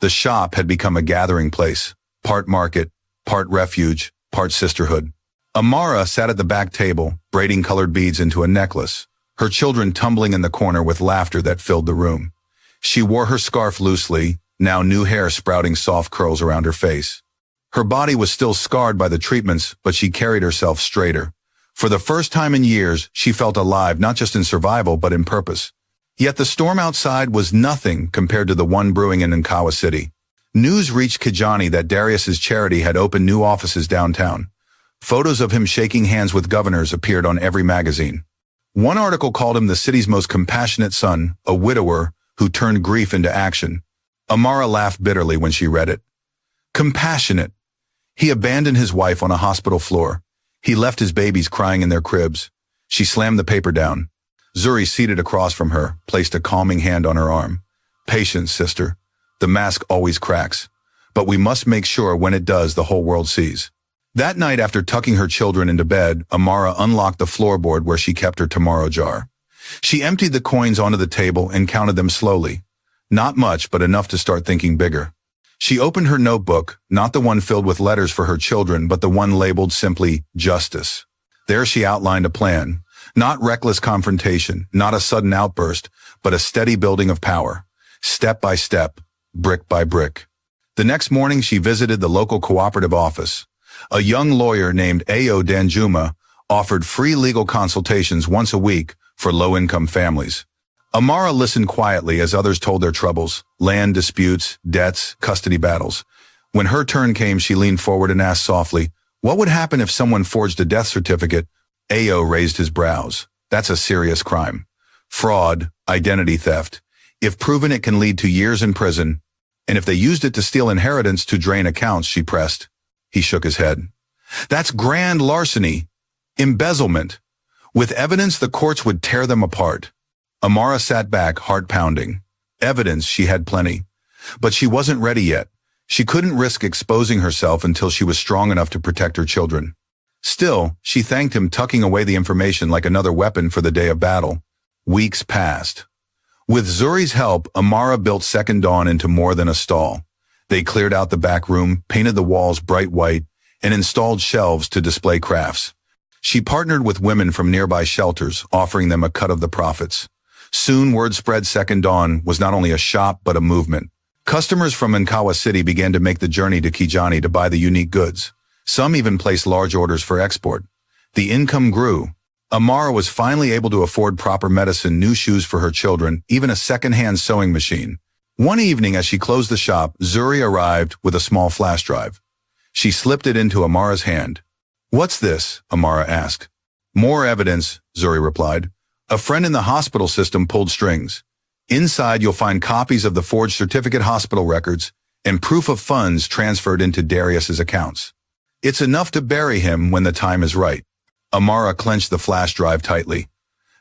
The shop had become a gathering place, part market, part refuge, part sisterhood. Amara sat at the back table, braiding colored beads into a necklace, her children tumbling in the corner with laughter that filled the room. She wore her scarf loosely, now new hair sprouting soft curls around her face. Her body was still scarred by the treatments, but she carried herself straighter. For the first time in years, she felt alive, not just in survival, but in purpose. Yet the storm outside was nothing compared to the one brewing in Nkawa City. News reached Kijani that Darius's charity had opened new offices downtown. Photos of him shaking hands with governors appeared on every magazine. One article called him the city's most compassionate son, a widower who turned grief into action. Amara laughed bitterly when she read it. Compassionate. He abandoned his wife on a hospital floor. He left his babies crying in their cribs. She slammed the paper down. Zuri, seated across from her, placed a calming hand on her arm. "Patience, sister. The mask always cracks. But we must make sure when it does the whole world sees." That night, after tucking her children into bed, Amara unlocked the floorboard where she kept her tomorrow jar. She emptied the coins onto the table and counted them slowly. Not much, but enough to start thinking bigger. She opened her notebook, not the one filled with letters for her children, but the one labeled simply justice. There she outlined a plan. Not reckless confrontation, not a sudden outburst, but a steady building of power. Step by step, brick by brick. The next morning she visited the local cooperative office. A young lawyer named Ayo Danjuma offered free legal consultations once a week for low-income families. Amara listened quietly as others told their troubles, land disputes, debts, custody battles. When her turn came, she leaned forward and asked softly, "What would happen if someone forged a death certificate?" Ayo raised his brows. "That's a serious crime. Fraud, identity theft. If proven, it can lead to years in prison. And if they used it to steal inheritance, to drain accounts," she pressed. He shook his head. "That's grand larceny. Embezzlement. With evidence, the courts would tear them apart." Amara sat back, heart pounding. Evidence, she had plenty. But she wasn't ready yet. She couldn't risk exposing herself until she was strong enough to protect her children. Still, she thanked him, tucking away the information like another weapon for the day of battle. Weeks passed. With Zuri's help, Amara built Second Dawn into more than a stall. They cleared out the back room, painted the walls bright white, and installed shelves to display crafts. She partnered with women from nearby shelters, offering them a cut of the profits. Soon, word spread Second Dawn was not only a shop, but a movement. Customers from Nkawa City began to make the journey to Kijani to buy the unique goods. Some even placed large orders for export. The income grew. Amara was finally able to afford proper medicine, new shoes for her children, even a second-hand sewing machine. One evening, as she closed the shop, Zuri arrived with a small flash drive. She slipped it into Amara's hand. "What's this?" Amara asked. "More evidence," Zuri replied. "A friend in the hospital system pulled strings. Inside, you'll find copies of the forged certificate hospital records and proof of funds transferred into Darius's accounts. It's enough to bury him when the time is right." Amara clenched the flash drive tightly.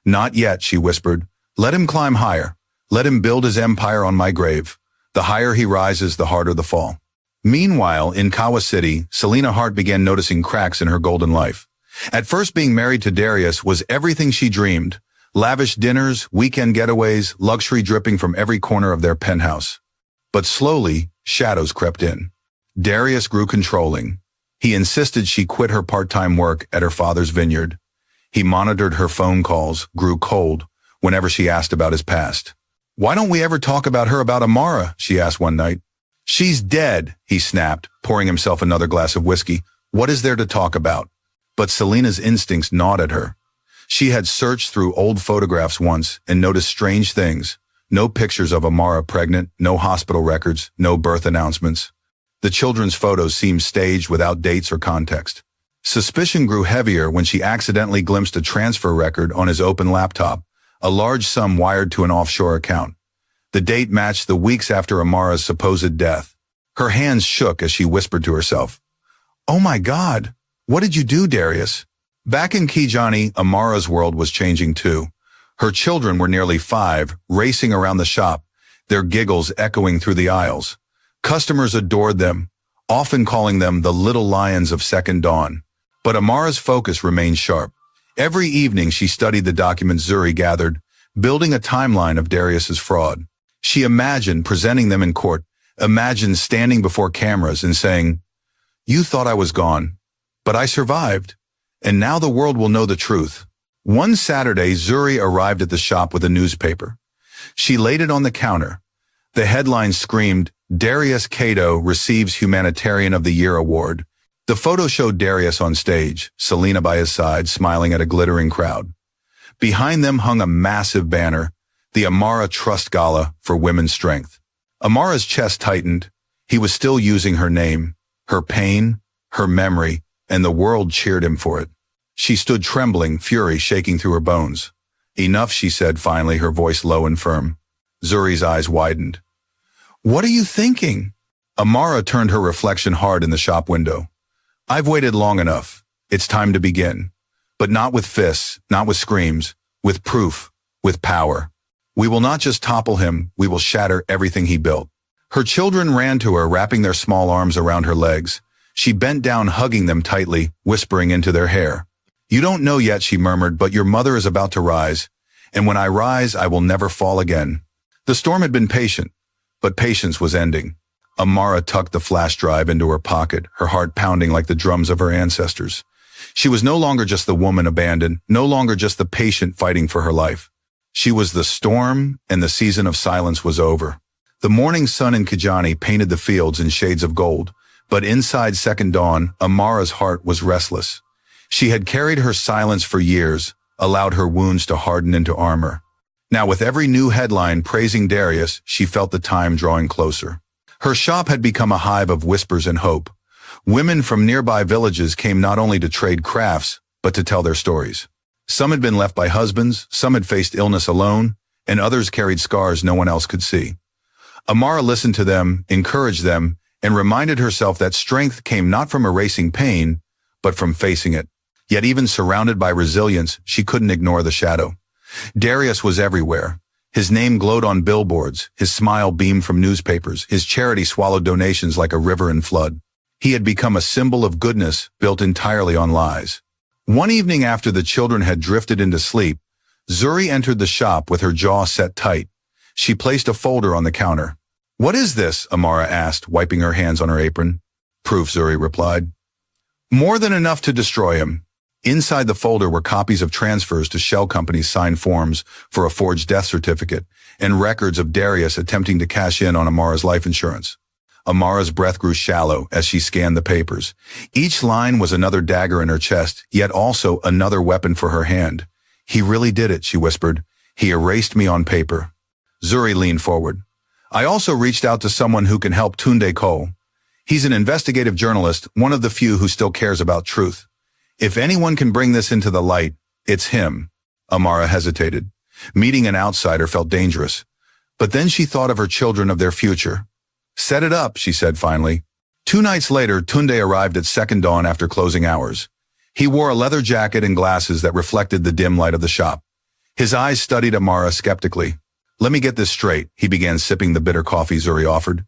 Not yet, she whispered. Let him climb higher. Let him build his empire on my grave. The higher he rises, the harder the fall. Meanwhile, in Kawa City, Selena Hart began noticing cracks in her golden life. At first, being married to Darius was everything she dreamed. Lavish dinners, weekend getaways, luxury dripping from every corner of their penthouse. But slowly, shadows crept in. Darius grew controlling. He insisted she quit her part-time work at her father's vineyard. He monitored her phone calls, grew cold, whenever she asked about his past. Why don't we ever talk about her, about Amara? She asked one night. She's dead, he snapped, pouring himself another glass of whiskey. What is there to talk about? But Selena's instincts gnawed at her. She had searched through old photographs once and noticed strange things. No pictures of Amara pregnant, no hospital records, no birth announcements. The children's photos seemed staged without dates or context. Suspicion grew heavier when she accidentally glimpsed a transfer record on his open laptop, a large sum wired to an offshore account. The date matched the weeks after Amara's supposed death. Her hands shook as she whispered to herself, "Oh my God, what did you do, Darius?" Back in Kijani, Amara's world was changing too. Her children were nearly 5, racing around the shop, their giggles echoing through the aisles. Customers adored them, often calling them the little lions of Second Dawn. But Amara's focus remained sharp. Every evening she studied the documents Zuri gathered, building a timeline of Darius's fraud. She imagined presenting them in court, imagined standing before cameras and saying, "You thought I was gone, but I survived, and now the world will know the truth." One Saturday, Zuri arrived at the shop with a newspaper. She laid it on the counter. The headline screamed, "Darius Cato receives Humanitarian of the Year award." The photo showed Darius on stage, Selena by his side, smiling at a glittering crowd. Behind them hung a massive banner, the Amara Trust Gala for Women's Strength. Amara's chest tightened. He was still using her name, her pain, her memory, and the world cheered him for it. She stood trembling, fury shaking through her bones. "Enough," she said finally, her voice low and firm. Zuri's eyes widened. "What are you thinking?" Amara turned her reflection hard in the shop window. "I've waited long enough. It's time to begin. But not with fists, not with screams, with proof, with power. We will not just topple him, we will shatter everything he built." Her children ran to her, wrapping their small arms around her legs. She bent down, hugging them tightly, whispering into their hair. "You don't know yet," she murmured, "but your mother is about to rise. And when I rise, I will never fall again." The storm had been patient, but patience was ending. Amara tucked the flash drive into her pocket, her heart pounding like the drums of her ancestors. She was no longer just the woman abandoned, no longer just the patient fighting for her life. She was the storm, and the season of silence was over. The morning sun in Kijani painted the fields in shades of gold, but inside Second Dawn, Amara's heart was restless. She had carried her silence for years, allowed her wounds to harden into armor. Now, with every new headline praising Darius, she felt the time drawing closer. Her shop had become a hive of whispers and hope. Women from nearby villages came not only to trade crafts, but to tell their stories. Some had been left by husbands, some had faced illness alone, and others carried scars no one else could see. Amara listened to them, encouraged them, and reminded herself that strength came not from erasing pain, but from facing it. Yet even surrounded by resilience, she couldn't ignore the shadow. Darius was everywhere. His name glowed on billboards, his smile beamed from newspapers, his charity swallowed donations like a river in flood. He had become a symbol of goodness built entirely on lies. One evening after the children had drifted into sleep, Zuri entered the shop with her jaw set tight. She placed a folder on the counter. "What is this?" Amara asked, wiping her hands on her apron. "Proof," Zuri replied. "More than enough to destroy him." Inside the folder were copies of transfers to shell companies, signed forms for a forged death certificate, and records of Darius attempting to cash in on Amara's life insurance. Amara's breath grew shallow as she scanned the papers. Each line was another dagger in her chest, yet also another weapon for her hand. "He really did it," she whispered. "He erased me on paper." Zuri leaned forward. "I also reached out to someone who can help Tunde Cole. He's an investigative journalist, one of the few who still cares about truth. If anyone can bring this into the light, it's him." Amara hesitated. Meeting an outsider felt dangerous. But then she thought of her children, of their future. "Set it up," she said finally. 2 nights later, Tunde arrived at Second Dawn after closing hours. He wore a leather jacket and glasses that reflected the dim light of the shop. His eyes studied Amara skeptically. Let me get this straight, he began sipping the bitter coffee Zuri offered.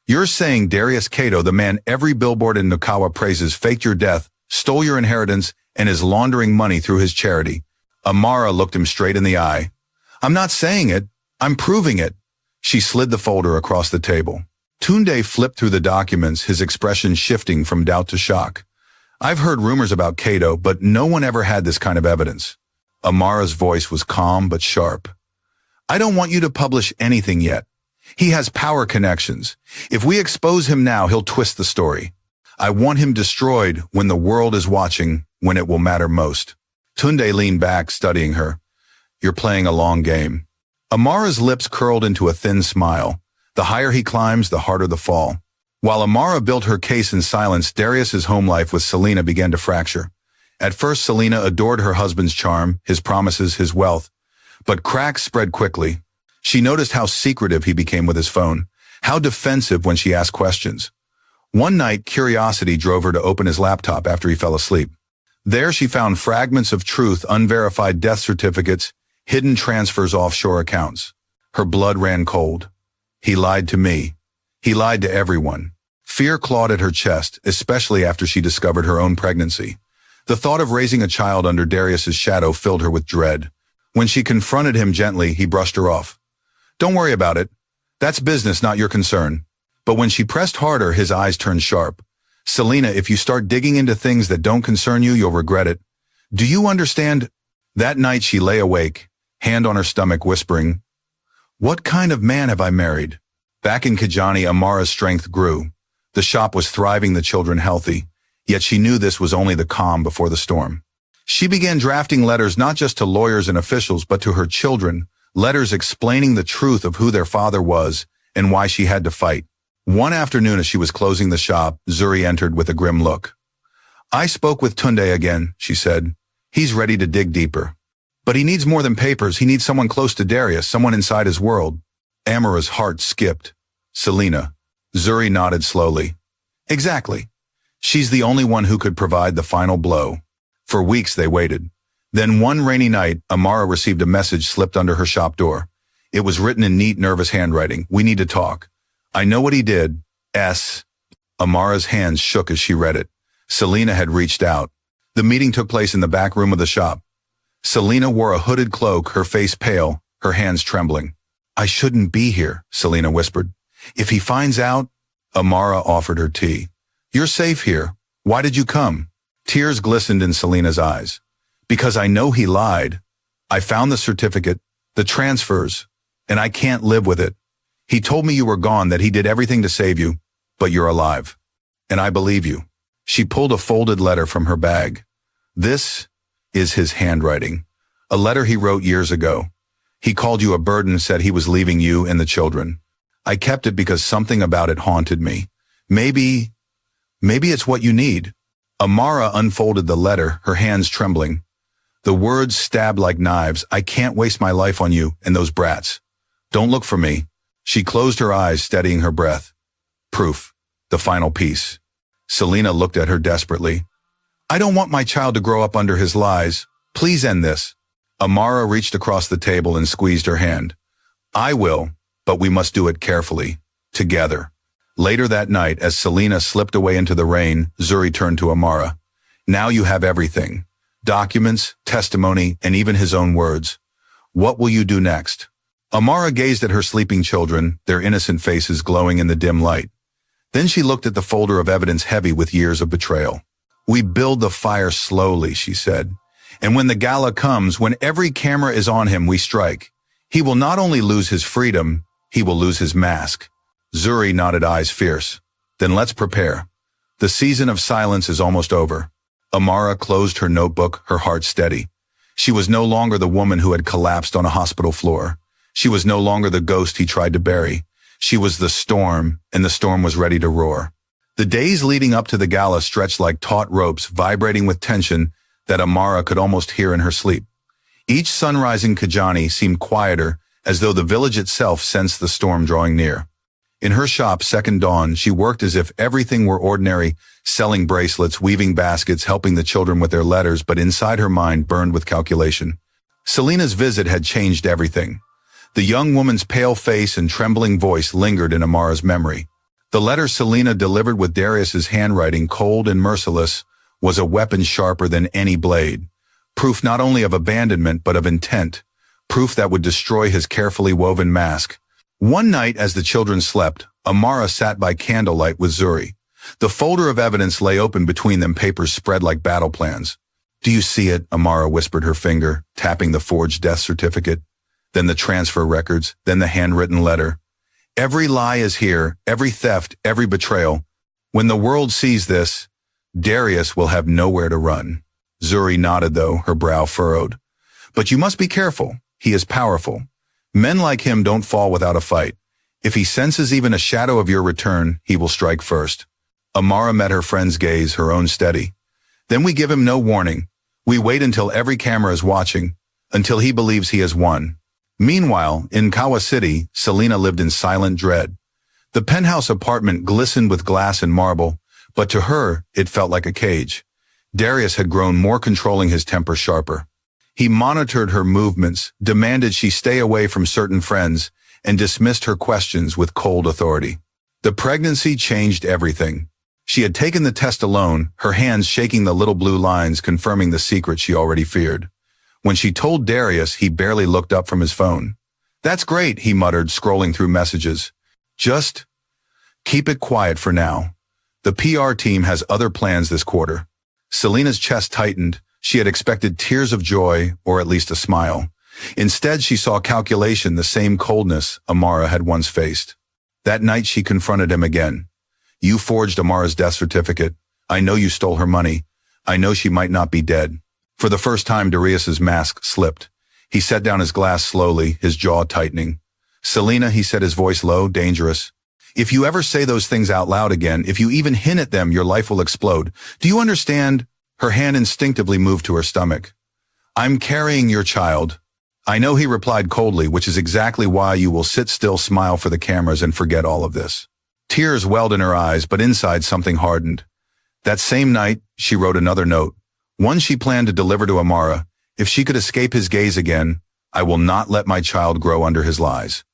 You're saying Darius Kato, the man every billboard in Nukawa praises, faked your death, stole your inheritance, and is laundering money through his charity. Amara looked him straight in the eye. I'm not saying it, I'm proving it. She slid the folder across the table. Tunde flipped through the documents, his expression shifting from doubt to shock. I've heard rumors about Kato, but no one ever had this kind of evidence. Amara's voice was calm but sharp. I don't want you to publish anything yet. He has power connections. If we expose him now, he'll twist the story. I want him destroyed when the world is watching, when it will matter most. Tunde leaned back, studying her. You're playing a long game. Amara's lips curled into a thin smile. The higher he climbs, the harder the fall. While Amara built her case in silence, Darius's home life with Selena began to fracture. At first, Selena adored her husband's charm, his promises, his wealth. But cracks spread quickly. She noticed how secretive he became with his phone, how defensive when she asked questions. One night, curiosity drove her to open his laptop after he fell asleep. There she found fragments of truth, unverified death certificates, hidden transfers offshore accounts. Her blood ran cold. He lied to me. He lied to everyone. Fear clawed at her chest, especially after she discovered her own pregnancy. The thought of raising a child under Darius's shadow filled her with dread. When she confronted him gently, he brushed her off. Don't worry about it. That's business, not your concern. But when she pressed harder, his eyes turned sharp. Selena, if you start digging into things that don't concern you, you'll regret it. Do you understand? That night she lay awake, hand on her stomach, whispering, what kind of man have I married? Back in Kijani, Amara's strength grew. The shop was thriving, the children healthy. Yet she knew this was only the calm before the storm. She began drafting letters not just to lawyers and officials, but to her children, letters explaining the truth of who their father was and why she had to fight. One afternoon as she was closing the shop, Zuri entered with a grim look. I spoke with Tunde again, she said. He's ready to dig deeper. But he needs more than papers. He needs someone close to Darius, someone inside his world. Amara's heart skipped. Selena. Zuri nodded slowly. Exactly. She's the only one who could provide the final blow. For weeks they waited. Then one rainy night, Amara received a message slipped under her shop door. It was written in neat, nervous handwriting. We need to talk. I know what he did. S. Amara's hands shook as she read it. Selena had reached out. The meeting took place in the back room of the shop. Selena wore a hooded cloak, her face pale, her hands trembling. I shouldn't be here, Selena whispered. If he finds out, Amara offered her tea. You're safe here. Why did you come? Tears glistened in Selena's eyes. Because I know he lied. I found the certificate, the transfers, and I can't live with it. He told me you were gone, that he did everything to save you, but you're alive. And I believe you. She pulled a folded letter from her bag. This is his handwriting. A letter he wrote years ago. He called you a burden, said he was leaving you and the children. I kept it because something about it haunted me. Maybe it's what you need. Amara unfolded the letter, her hands trembling. The words stabbed like knives. I can't waste my life on you and those brats. Don't look for me. She closed her eyes, steadying her breath. Proof. The final piece. Selena looked at her desperately. I don't want my child to grow up under his lies. Please end this. Amara reached across the table and squeezed her hand. I will, but we must do it carefully. Together. Later that night, as Selena slipped away into the rain, Zuri turned to Amara. Now you have everything. Documents, testimony, and even his own words. What will you do next? Amara gazed at her sleeping children, their innocent faces glowing in the dim light. Then she looked at the folder of evidence heavy with years of betrayal. We build the fire slowly, she said. And when the gala comes, when every camera is on him, we strike. He will not only lose his freedom, he will lose his mask. Zuri nodded, eyes fierce. Then let's prepare. The season of silence is almost over. Amara closed her notebook, her heart steady. She was no longer the woman who had collapsed on a hospital floor. She was no longer the ghost he tried to bury. She was the storm, and the storm was ready to roar. The days leading up to the gala stretched like taut ropes, vibrating with tension that Amara could almost hear in her sleep. Each sunrise in Kijani seemed quieter, as though the village itself sensed the storm drawing near. In her shop, Second Dawn, she worked as if everything were ordinary, selling bracelets, weaving baskets, helping the children with their letters, but inside her mind burned with calculation. Selena's visit had changed everything. The young woman's pale face and trembling voice lingered in Amara's memory. The letter Selena delivered with Darius's handwriting, cold and merciless, was a weapon sharper than any blade. Proof not only of abandonment but of intent. Proof that would destroy his carefully woven mask. One night as the children slept, Amara sat by candlelight with Zuri. The folder of evidence lay open between them, papers spread like battle plans. "Do you see it?" Amara whispered, her finger, tapping the forged death certificate. Then the transfer records, then the handwritten letter. Every lie is here, every theft, every betrayal. When the world sees this, Darius will have nowhere to run. Zuri nodded though, her brow furrowed. "But you must be careful. He is powerful. Men like him don't fall without a fight. If he senses even a shadow of your return, he will strike first." Amara met her friend's gaze, her own steady. "Then we give him no warning. We wait until every camera is watching, until he believes he has won." Meanwhile, in Kawa City, Selena lived in silent dread. The penthouse apartment glistened with glass and marble, but to her, it felt like a cage. Darius had grown more controlling, his temper sharper. He monitored her movements, demanded she stay away from certain friends, and dismissed her questions with cold authority. The pregnancy changed everything. She had taken the test alone, her hands shaking the little blue lines confirming the secret she already feared. When she told Darius, he barely looked up from his phone. "That's great," he muttered, scrolling through messages. "Just keep it quiet for now. The PR team has other plans this quarter." Selena's chest tightened. She had expected tears of joy, or at least a smile. Instead, she saw calculation, the same coldness Amara had once faced. That night, she confronted him again. "You forged Amara's death certificate. I know you stole her money. I know she might not be dead." For the first time, Darius's mask slipped. He set down his glass slowly, his jaw tightening. "Selena," he said, his voice low, dangerous. "If you ever say those things out loud again, if you even hint at them, your life will explode. Do you understand?" Her hand instinctively moved to her stomach. "I'm carrying your child." "I know," he replied coldly, "which is exactly why you will sit still, smile for the cameras, and forget all of this." Tears welled in her eyes, but inside something hardened. That same night, she wrote another note. One she planned to deliver to Amara. If she could escape his gaze again, "I will not let my child grow under his lies.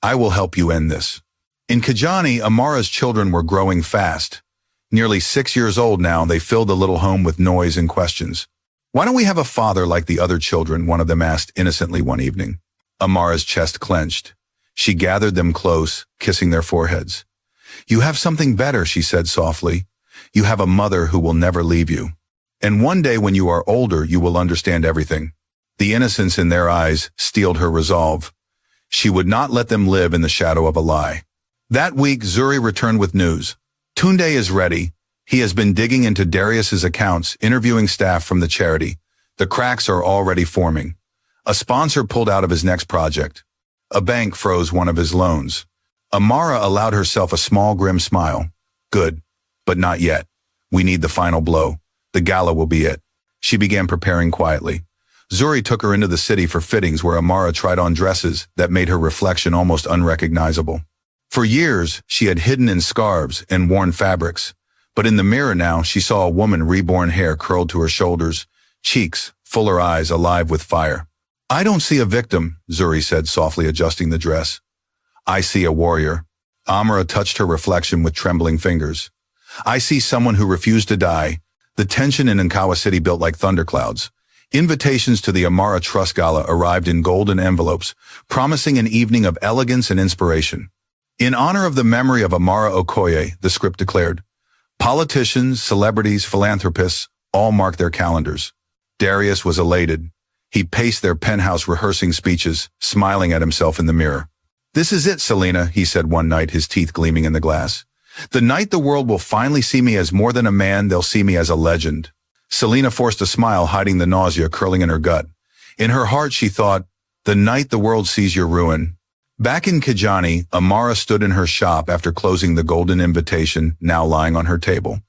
I will help you end this." In Kijani, Amara's children were growing fast. Nearly 6 years old now, they filled the little home with noise and questions. "Why don't we have a father like the other children?" one of them asked innocently one evening. Amara's chest clenched. She gathered them close, kissing their foreheads. "You have something better," she said softly. "You have a mother who will never leave you. And one day when you are older, you will understand everything." The innocence in their eyes steeled her resolve. She would not let them live in the shadow of a lie. That week, Zuri returned with news. "Tunde is ready. He has been digging into Darius's accounts, interviewing staff from the charity. The cracks are already forming. A sponsor pulled out of his next project. A bank froze one of his loans." Amara allowed herself a small, grim smile. "Good, but not yet. We need the final blow. The gala will be it." She began preparing quietly. Zuri took her into the city for fittings where Amara tried on dresses that made her reflection almost unrecognizable. For years, she had hidden in scarves and worn fabrics. But in the mirror now, she saw a woman, reborn hair curled to her shoulders, cheeks, fuller eyes alive with fire. "I don't see a victim," Zuri said, softly adjusting the dress. "I see a warrior." Amara touched her reflection with trembling fingers. "I see someone who refused to die." The tension in Nkawa City built like thunderclouds. Invitations to the Amara Trust Gala arrived in golden envelopes, promising an evening of elegance and inspiration. "In honor of the memory of Amara Okoye," the script declared. Politicians, celebrities, philanthropists, all marked their calendars. Darius was elated. He paced their penthouse rehearsing speeches, smiling at himself in the mirror. "This is it, Selena," he said one night, his teeth gleaming in the glass. "The night the world will finally see me as more than a man, they'll see me as a legend." Selena forced a smile, hiding the nausea curling in her gut. In her heart, she thought, "The night the world sees your ruin." Back in Kijani, Amara stood in her shop after closing the golden invitation, now lying on her table.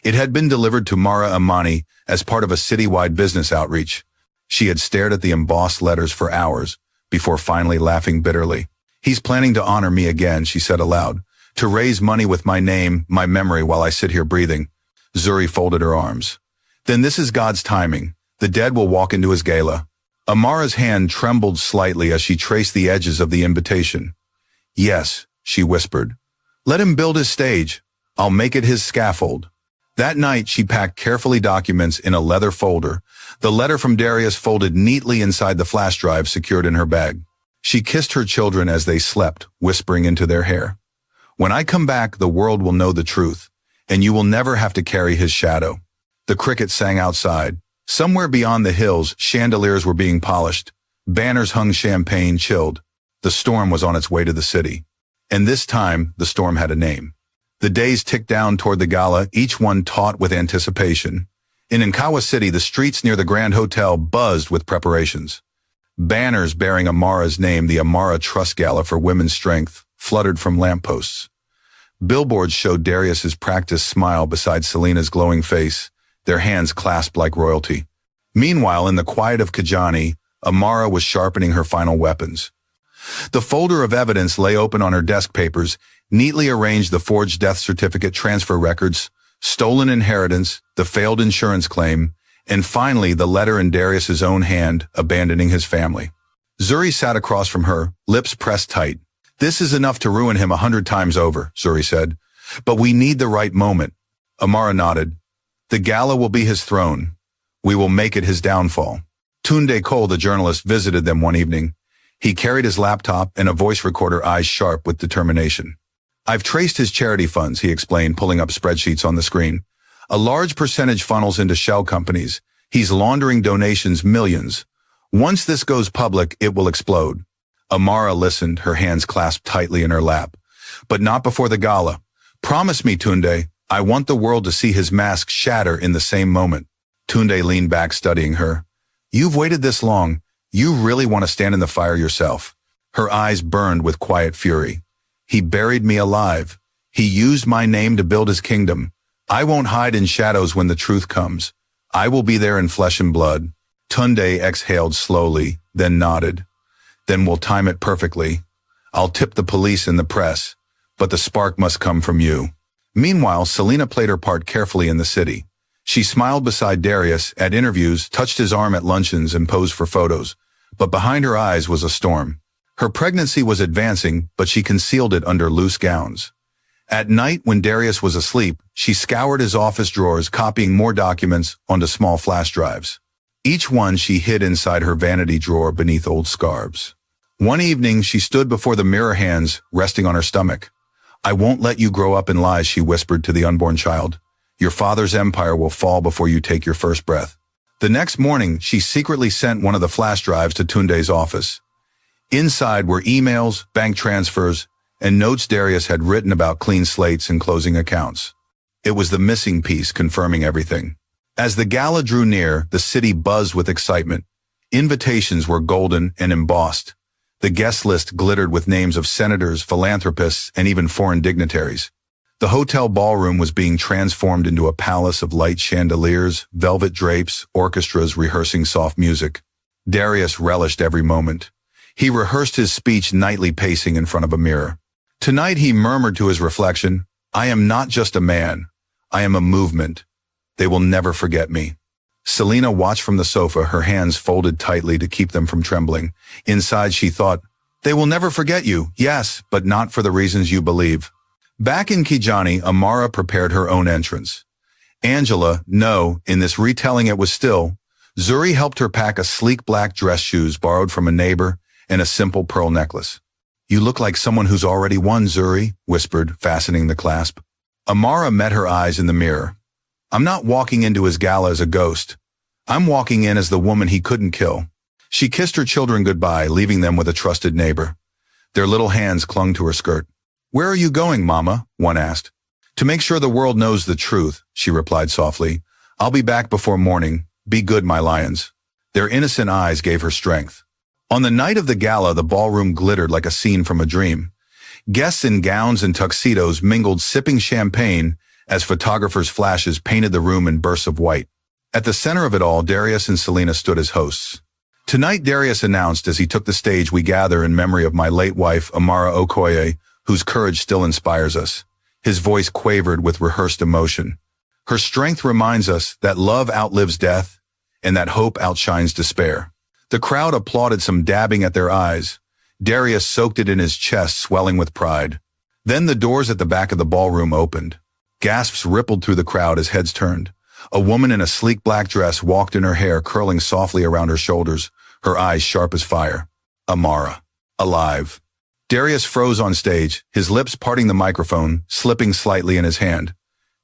It had been delivered to Mara Amani as part of a citywide business outreach. She had stared at the embossed letters for hours, before finally laughing bitterly. "He's planning to honor me again," she said aloud. To raise money with my name, my memory while I sit here breathing. Zuri folded her arms. Then this is God's timing. The dead will walk into his gala. Amara's hand trembled slightly as she traced the edges of the invitation. Yes, she whispered. Let him build his stage. I'll make it his scaffold. That night, she packed carefully documents in a leather folder, the letter from Darius folded neatly inside the flash drive secured in her bag. She kissed her children as they slept, whispering into their hair. When I come back, the world will know the truth, and you will never have to carry his shadow. The crickets sang outside. Somewhere beyond the hills, chandeliers were being polished. Banners hung champagne chilled. The storm was on its way to the city. And this time, the storm had a name. The days ticked down toward the gala, each one taut with anticipation. In Inkawa City, the streets near the Grand Hotel buzzed with preparations. Banners bearing Amara's name, the Amara Trust Gala for Women's Strength, fluttered from lampposts. Billboards showed Darius's practiced smile beside Selena's glowing face, their hands clasped like royalty. Meanwhile, in the quiet of Kijani, Amara was sharpening her final weapons. The folder of evidence lay open on her desk papers, neatly arranged the forged death certificate transfer records, stolen inheritance, the failed insurance claim, and finally the letter in Darius's own hand, abandoning his family. Zuri sat across from her, lips pressed tight. This is enough to ruin him 100 times over, Zuri said. But we need the right moment. Amara nodded. The gala will be his throne. We will make it his downfall. Tunde Cole, the journalist, visited them one evening. He carried his laptop and a voice recorder, eyes sharp with determination. I've traced his charity funds, he explained, pulling up spreadsheets on the screen. A large percentage funnels into shell companies. He's laundering donations, millions. Once this goes public, it will explode. Amara listened, her hands clasped tightly in her lap. But not before the gala. Promise me, Tunde. I want the world to see his mask shatter in the same moment. Tunde leaned back, studying her. You've waited this long. You really want to stand in the fire yourself. Her eyes burned with quiet fury. He buried me alive. He used my name to build his kingdom. I won't hide in shadows when the truth comes. I will be there in flesh and blood. Tunde exhaled slowly, then nodded. Then we'll time it perfectly. I'll tip the police and the press, but the spark must come from you. Meanwhile, Selena played her part carefully in the city. She smiled beside Darius at interviews, touched his arm at luncheons, and posed for photos. But behind her eyes was a storm. Her pregnancy was advancing, but she concealed it under loose gowns. At night, when Darius was asleep, she scoured his office drawers, copying more documents onto small flash drives. Each one she hid inside her vanity drawer beneath old scarves. One evening, she stood before the mirror, hands resting on her stomach. I won't let you grow up in lies, she whispered to the unborn child. Your father's empire will fall before you take your first breath. The next morning, she secretly sent one of the flash drives to Tunde's office. Inside were emails, bank transfers, and notes Darius had written about clean slates and closing accounts. It was the missing piece confirming everything. As the gala drew near, the city buzzed with excitement. Invitations were golden and embossed. The guest list glittered with names of senators, philanthropists, and even foreign dignitaries. The hotel ballroom was being transformed into a palace of light chandeliers, velvet drapes, orchestras rehearsing soft music. Darius relished every moment. He rehearsed his speech nightly, pacing in front of a mirror. Tonight he murmured to his reflection, I am not just a man. I am a movement. They will never forget me. Selena watched from the sofa, her hands folded tightly to keep them from trembling. Inside she thought, they will never forget you, yes, but not for the reasons you believe. Back in Kijani, Amara prepared her own entrance. Angela, no, in this retelling it was still. Zuri helped her pack a sleek black dress shoes borrowed from a neighbor and a simple pearl necklace. You look like someone who's already won, Zuri, whispered, fastening the clasp. Amara met her eyes in the mirror. I'm not walking into his gala as a ghost. I'm walking in as the woman he couldn't kill. She kissed her children goodbye, leaving them with a trusted neighbor. Their little hands clung to her skirt. Where are you going, Mama? One asked. To make sure the world knows the truth, she replied softly. I'll be back before morning. Be good, my lions. Their innocent eyes gave her strength. On the night of the gala, the ballroom glittered like a scene from a dream. Guests in gowns and tuxedos mingled, sipping champagne as photographers' flashes painted the room in bursts of white. At the center of it all, Darius and Selena stood as hosts. Tonight, Darius announced as he took the stage, we gather in memory of my late wife, Amara Okoye, whose courage still inspires us. His voice quavered with rehearsed emotion. Her strength reminds us that love outlives death and that hope outshines despair. The crowd applauded, some dabbing at their eyes. Darius soaked it in his chest, swelling with pride. Then the doors at the back of the ballroom opened. Gasps rippled through the crowd as heads turned. A woman in a sleek black dress walked in, her hair curling softly around her shoulders, her eyes sharp as fire. Amara. Alive. Darius froze on stage, his lips parting the microphone, slipping slightly in his hand.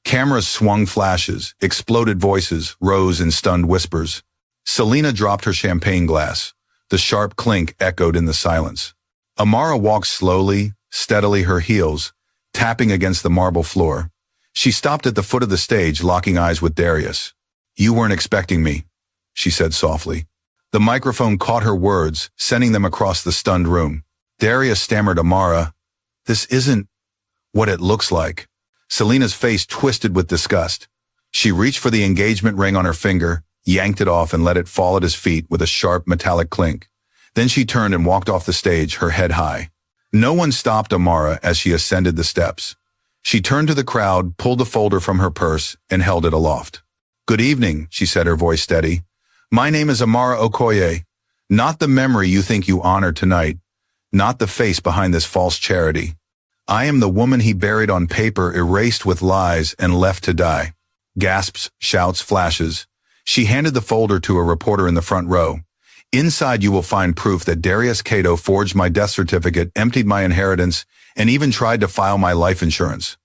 Cameras swung, flashes, exploded voices, rose in stunned whispers. Selena dropped her champagne glass. The sharp clink echoed in the silence. Amara walked slowly, steadily, her heels tapping against the marble floor. She stopped at the foot of the stage, locking eyes with Darius. "You weren't expecting me," she said softly. The microphone caught her words, sending them across the stunned room. Darius stammered, "Amara, this isn't what it looks like." Selena's face twisted with disgust. She reached for the engagement ring on her finger, yanked it off and let it fall at his feet with a sharp metallic clink. Then she turned and walked off the stage, her head high. No one stopped Amara as she ascended the steps. She turned to the crowd, pulled a folder from her purse, and held it aloft. "Good evening," she said, her voice steady. "My name is Amara Okoye. Not the memory you think you honor tonight. Not the face behind this false charity. I am the woman he buried on paper, erased with lies and left to die." Gasps, shouts, flashes. She handed the folder to a reporter in the front row. "Inside you will find proof that Darius Cato forged my death certificate, emptied my inheritance, and even tried to file my life insurance.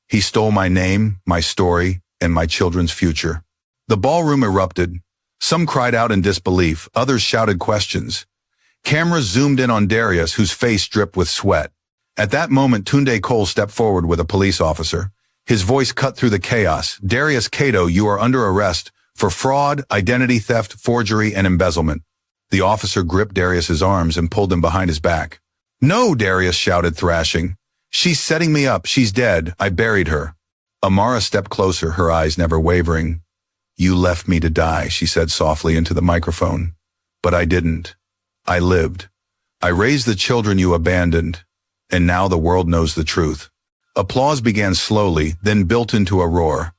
He stole my name, my story, and my children's future." The ballroom erupted. Some cried out in disbelief, others shouted questions. Cameras zoomed in on Darius, whose face dripped with sweat. At that moment, Tunde Cole stepped forward with a police officer. His voice cut through the chaos. "Darius Cato, you are under arrest for fraud, identity theft, forgery, and embezzlement." The officer gripped Darius's arms and pulled him behind his back. "No," Darius shouted, thrashing. "She's setting me up. She's dead. I buried her." Amara stepped closer, her eyes never wavering. "You left me to die," she said softly into the microphone. "But I didn't. I lived. I raised the children you abandoned. And now the world knows the truth." Applause began slowly, then built into a roar.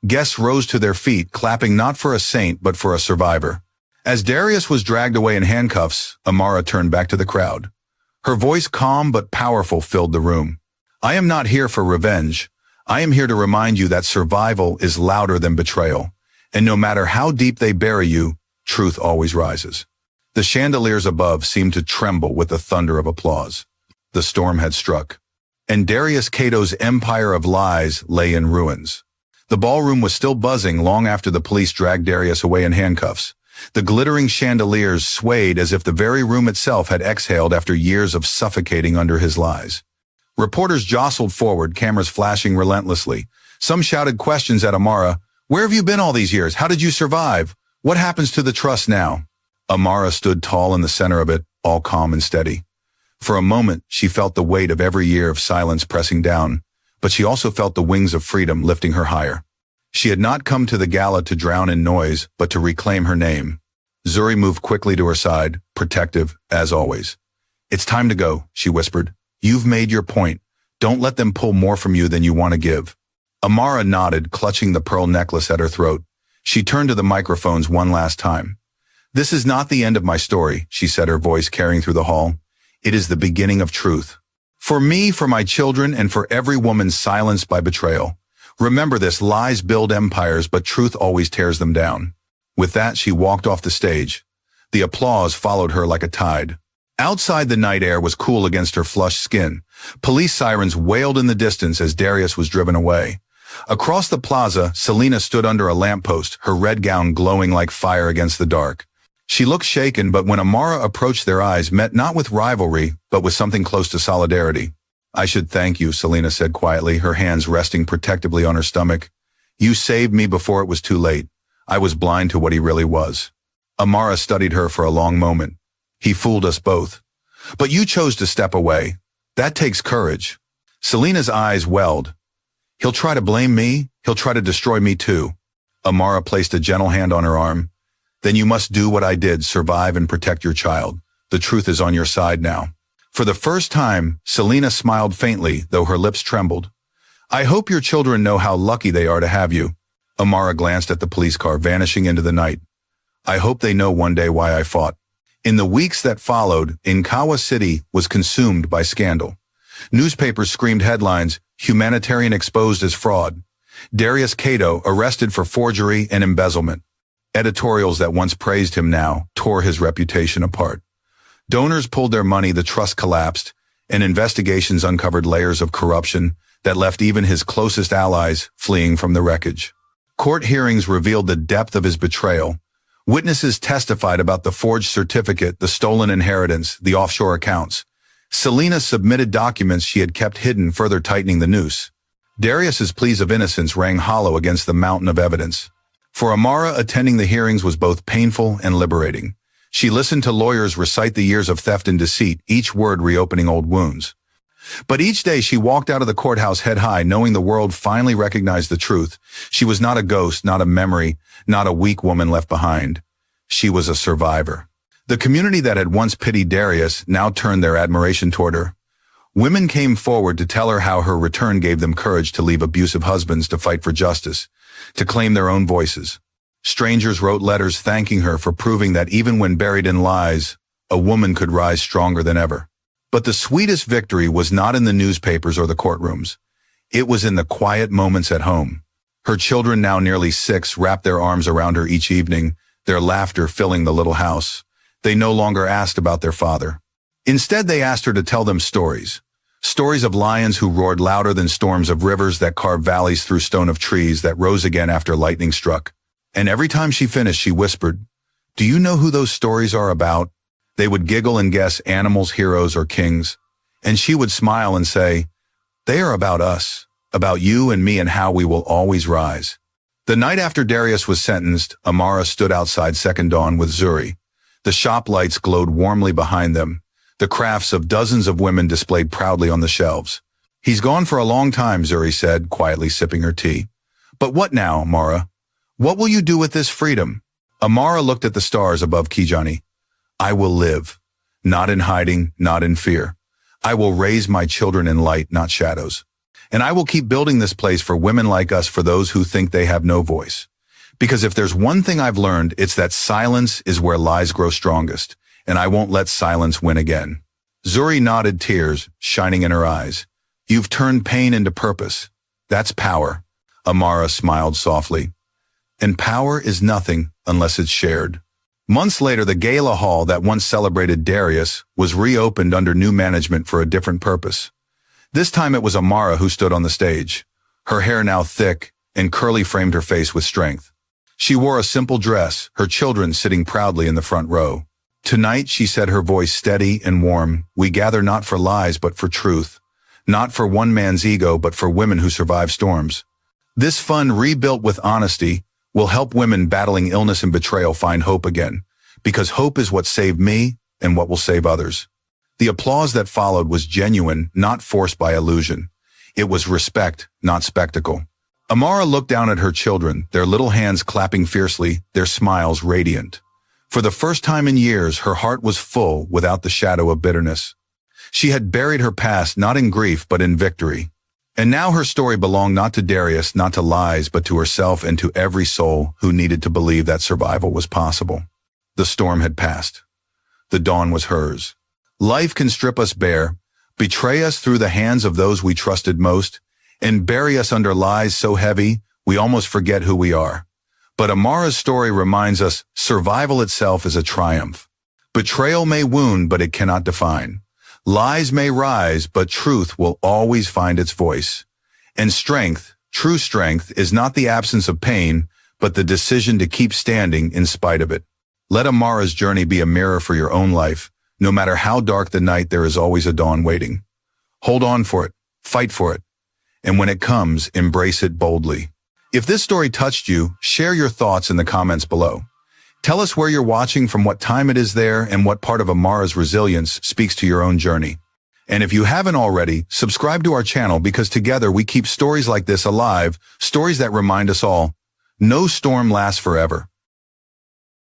Guests rose to their feet, clapping not for a saint but for a survivor. As Darius was dragged away in handcuffs, Amara turned back to the crowd. Her voice, calm but powerful, filled the room. "I am not here for revenge. I am here to remind you that survival is louder than betrayal. And no matter how deep they bury you, truth always rises." The chandeliers above seemed to tremble with the thunder of applause. The storm had struck, and Darius Cato's empire of lies lay in ruins. The ballroom was still buzzing long after the police dragged Darius away in handcuffs. The glittering chandeliers swayed as if the very room itself had exhaled after years of suffocating under his lies. Reporters jostled forward, cameras flashing relentlessly. Some shouted questions at Amara. "Where have you been all these years? How did you survive? What happens to the trust now?" Amara stood tall in the center of it, all calm and steady. For a moment, she felt the weight of every year of silence pressing down, but she also felt the wings of freedom lifting her higher. She had not come to the gala to drown in noise, but to reclaim her name. Zuri moved quickly to her side, protective, as always. "It's time to go," she whispered. "You've made your point. Don't let them pull more from you than you want to give." Amara nodded, clutching the pearl necklace at her throat. She turned to the microphones one last time. "This is not the end of my story," she said, her voice carrying through the hall. "It is the beginning of truth. For me, for my children, and for every woman silenced by betrayal. Remember this, lies build empires, but truth always tears them down." With that, she walked off the stage. The applause followed her like a tide. Outside, the night air was cool against her flushed skin. Police sirens wailed in the distance as Darius was driven away. Across the plaza, Selena stood under a lamppost, her red gown glowing like fire against the dark. She looked shaken, but when Amara approached, their eyes met not with rivalry, but with something close to solidarity. "I should thank you," Selena said quietly, her hands resting protectively on her stomach. "You saved me before it was too late. I was blind to what he really was." Amara studied her for a long moment. "He fooled us both. But you chose to step away. That takes courage." Selena's eyes welled. "He'll try to blame me. He'll try to destroy me too." Amara placed a gentle hand on her arm. "Then you must do what I did, survive and protect your child. The truth is on your side now." For the first time, Selena smiled faintly, though her lips trembled. I hope your children know how lucky they are to have you. Amara glanced at the police car vanishing into the night. I hope they know one day why I fought. In the weeks that followed, Inkawa City was consumed by scandal. Newspapers screamed headlines, humanitarian exposed as fraud. Darius Kato arrested for forgery and embezzlement. Editorials that once praised him now tore his reputation apart. Donors pulled their money, the trust collapsed, and investigations uncovered layers of corruption that left even his closest allies fleeing from the wreckage. Court hearings revealed the depth of his betrayal. Witnesses testified about the forged certificate, the stolen inheritance, the offshore accounts. Selena submitted documents she had kept hidden, further tightening the noose. Darius's pleas of innocence rang hollow against the mountain of evidence. For Amara, attending the hearings was both painful and liberating. She listened to lawyers recite the years of theft and deceit, each word reopening old wounds. But each day she walked out of the courthouse head high, knowing the world finally recognized the truth. She was not a ghost, not a memory, not a weak woman left behind. She was a survivor. The community that had once pitied Darius now turned their admiration toward her. Women came forward to tell her how her return gave them courage to leave abusive husbands, to fight for justice, to claim their own voices. Strangers wrote letters thanking her for proving that even when buried in lies, a woman could rise stronger than ever. But the sweetest victory was not in the newspapers or the courtrooms. It was in the quiet moments at home. Her children, now nearly 6, wrapped their arms around her each evening, their laughter filling the little house. They no longer asked about their father. Instead, they asked her to tell them stories. Stories of lions who roared louder than storms, of rivers that carved valleys through stone, of trees that rose again after lightning struck. And every time she finished, she whispered, "Do you know who those stories are about?" They would giggle and guess animals, heroes, or kings. And she would smile and say, "They are about us, about you and me, and how we will always rise." The night after Darius was sentenced, Amara stood outside Second Dawn with Zuri. The shop lights glowed warmly behind them. The crafts of dozens of women displayed proudly on the shelves. "He's gone for a long time," Zuri said, quietly sipping her tea. "But what now, Amara? What will you do with this freedom?" Amara looked at the stars above Kijani. "I will live, not in hiding, not in fear. I will raise my children in light, not shadows. And I will keep building this place for women like us, for those who think they have no voice. Because if there's one thing I've learned, it's that silence is where lies grow strongest, and I won't let silence win again." Zuri nodded, tears shining in her eyes. "You've turned pain into purpose. That's power." Amara smiled softly. "And power is nothing unless it's shared." Months later, the gala hall that once celebrated Darius was reopened under new management for a different purpose. This time it was Amara who stood on the stage. Her hair now thick and curly framed her face with strength. She wore a simple dress, her children sitting proudly in the front row. "Tonight," she said, her voice steady and warm, "we gather not for lies but for truth. Not for one man's ego but for women who survive storms. This fund, rebuilt with honesty, will help women battling illness and betrayal find hope again, because hope is what saved me and what will save others." The applause that followed was genuine, not forced by illusion. It was respect, not spectacle. Amara looked down at her children, their little hands clapping fiercely, their smiles radiant. For the first time in years, her heart was full without the shadow of bitterness. She had buried her past not in grief but in victory. And now her story belonged not to Darius, not to lies, but to herself and to every soul who needed to believe that survival was possible. The storm had passed. The dawn was hers. Life can strip us bare, betray us through the hands of those we trusted most, and bury us under lies so heavy we almost forget who we are. But Amara's story reminds us survival itself is a triumph. Betrayal may wound, but it cannot define. Lies may rise, but truth will always find its voice. And strength, true strength, is not the absence of pain, but the decision to keep standing in spite of it. Let Amara's journey be a mirror for your own life. No matter how dark the night, there is always a dawn waiting. Hold on for it, fight for it, and when it comes, embrace it boldly. If this story touched you, share your thoughts in the comments below. Tell us where you're watching, from what time it is there, and what part of Amara's resilience speaks to your own journey. And if you haven't already, subscribe to our channel, because together we keep stories like this alive, stories that remind us all, no storm lasts forever.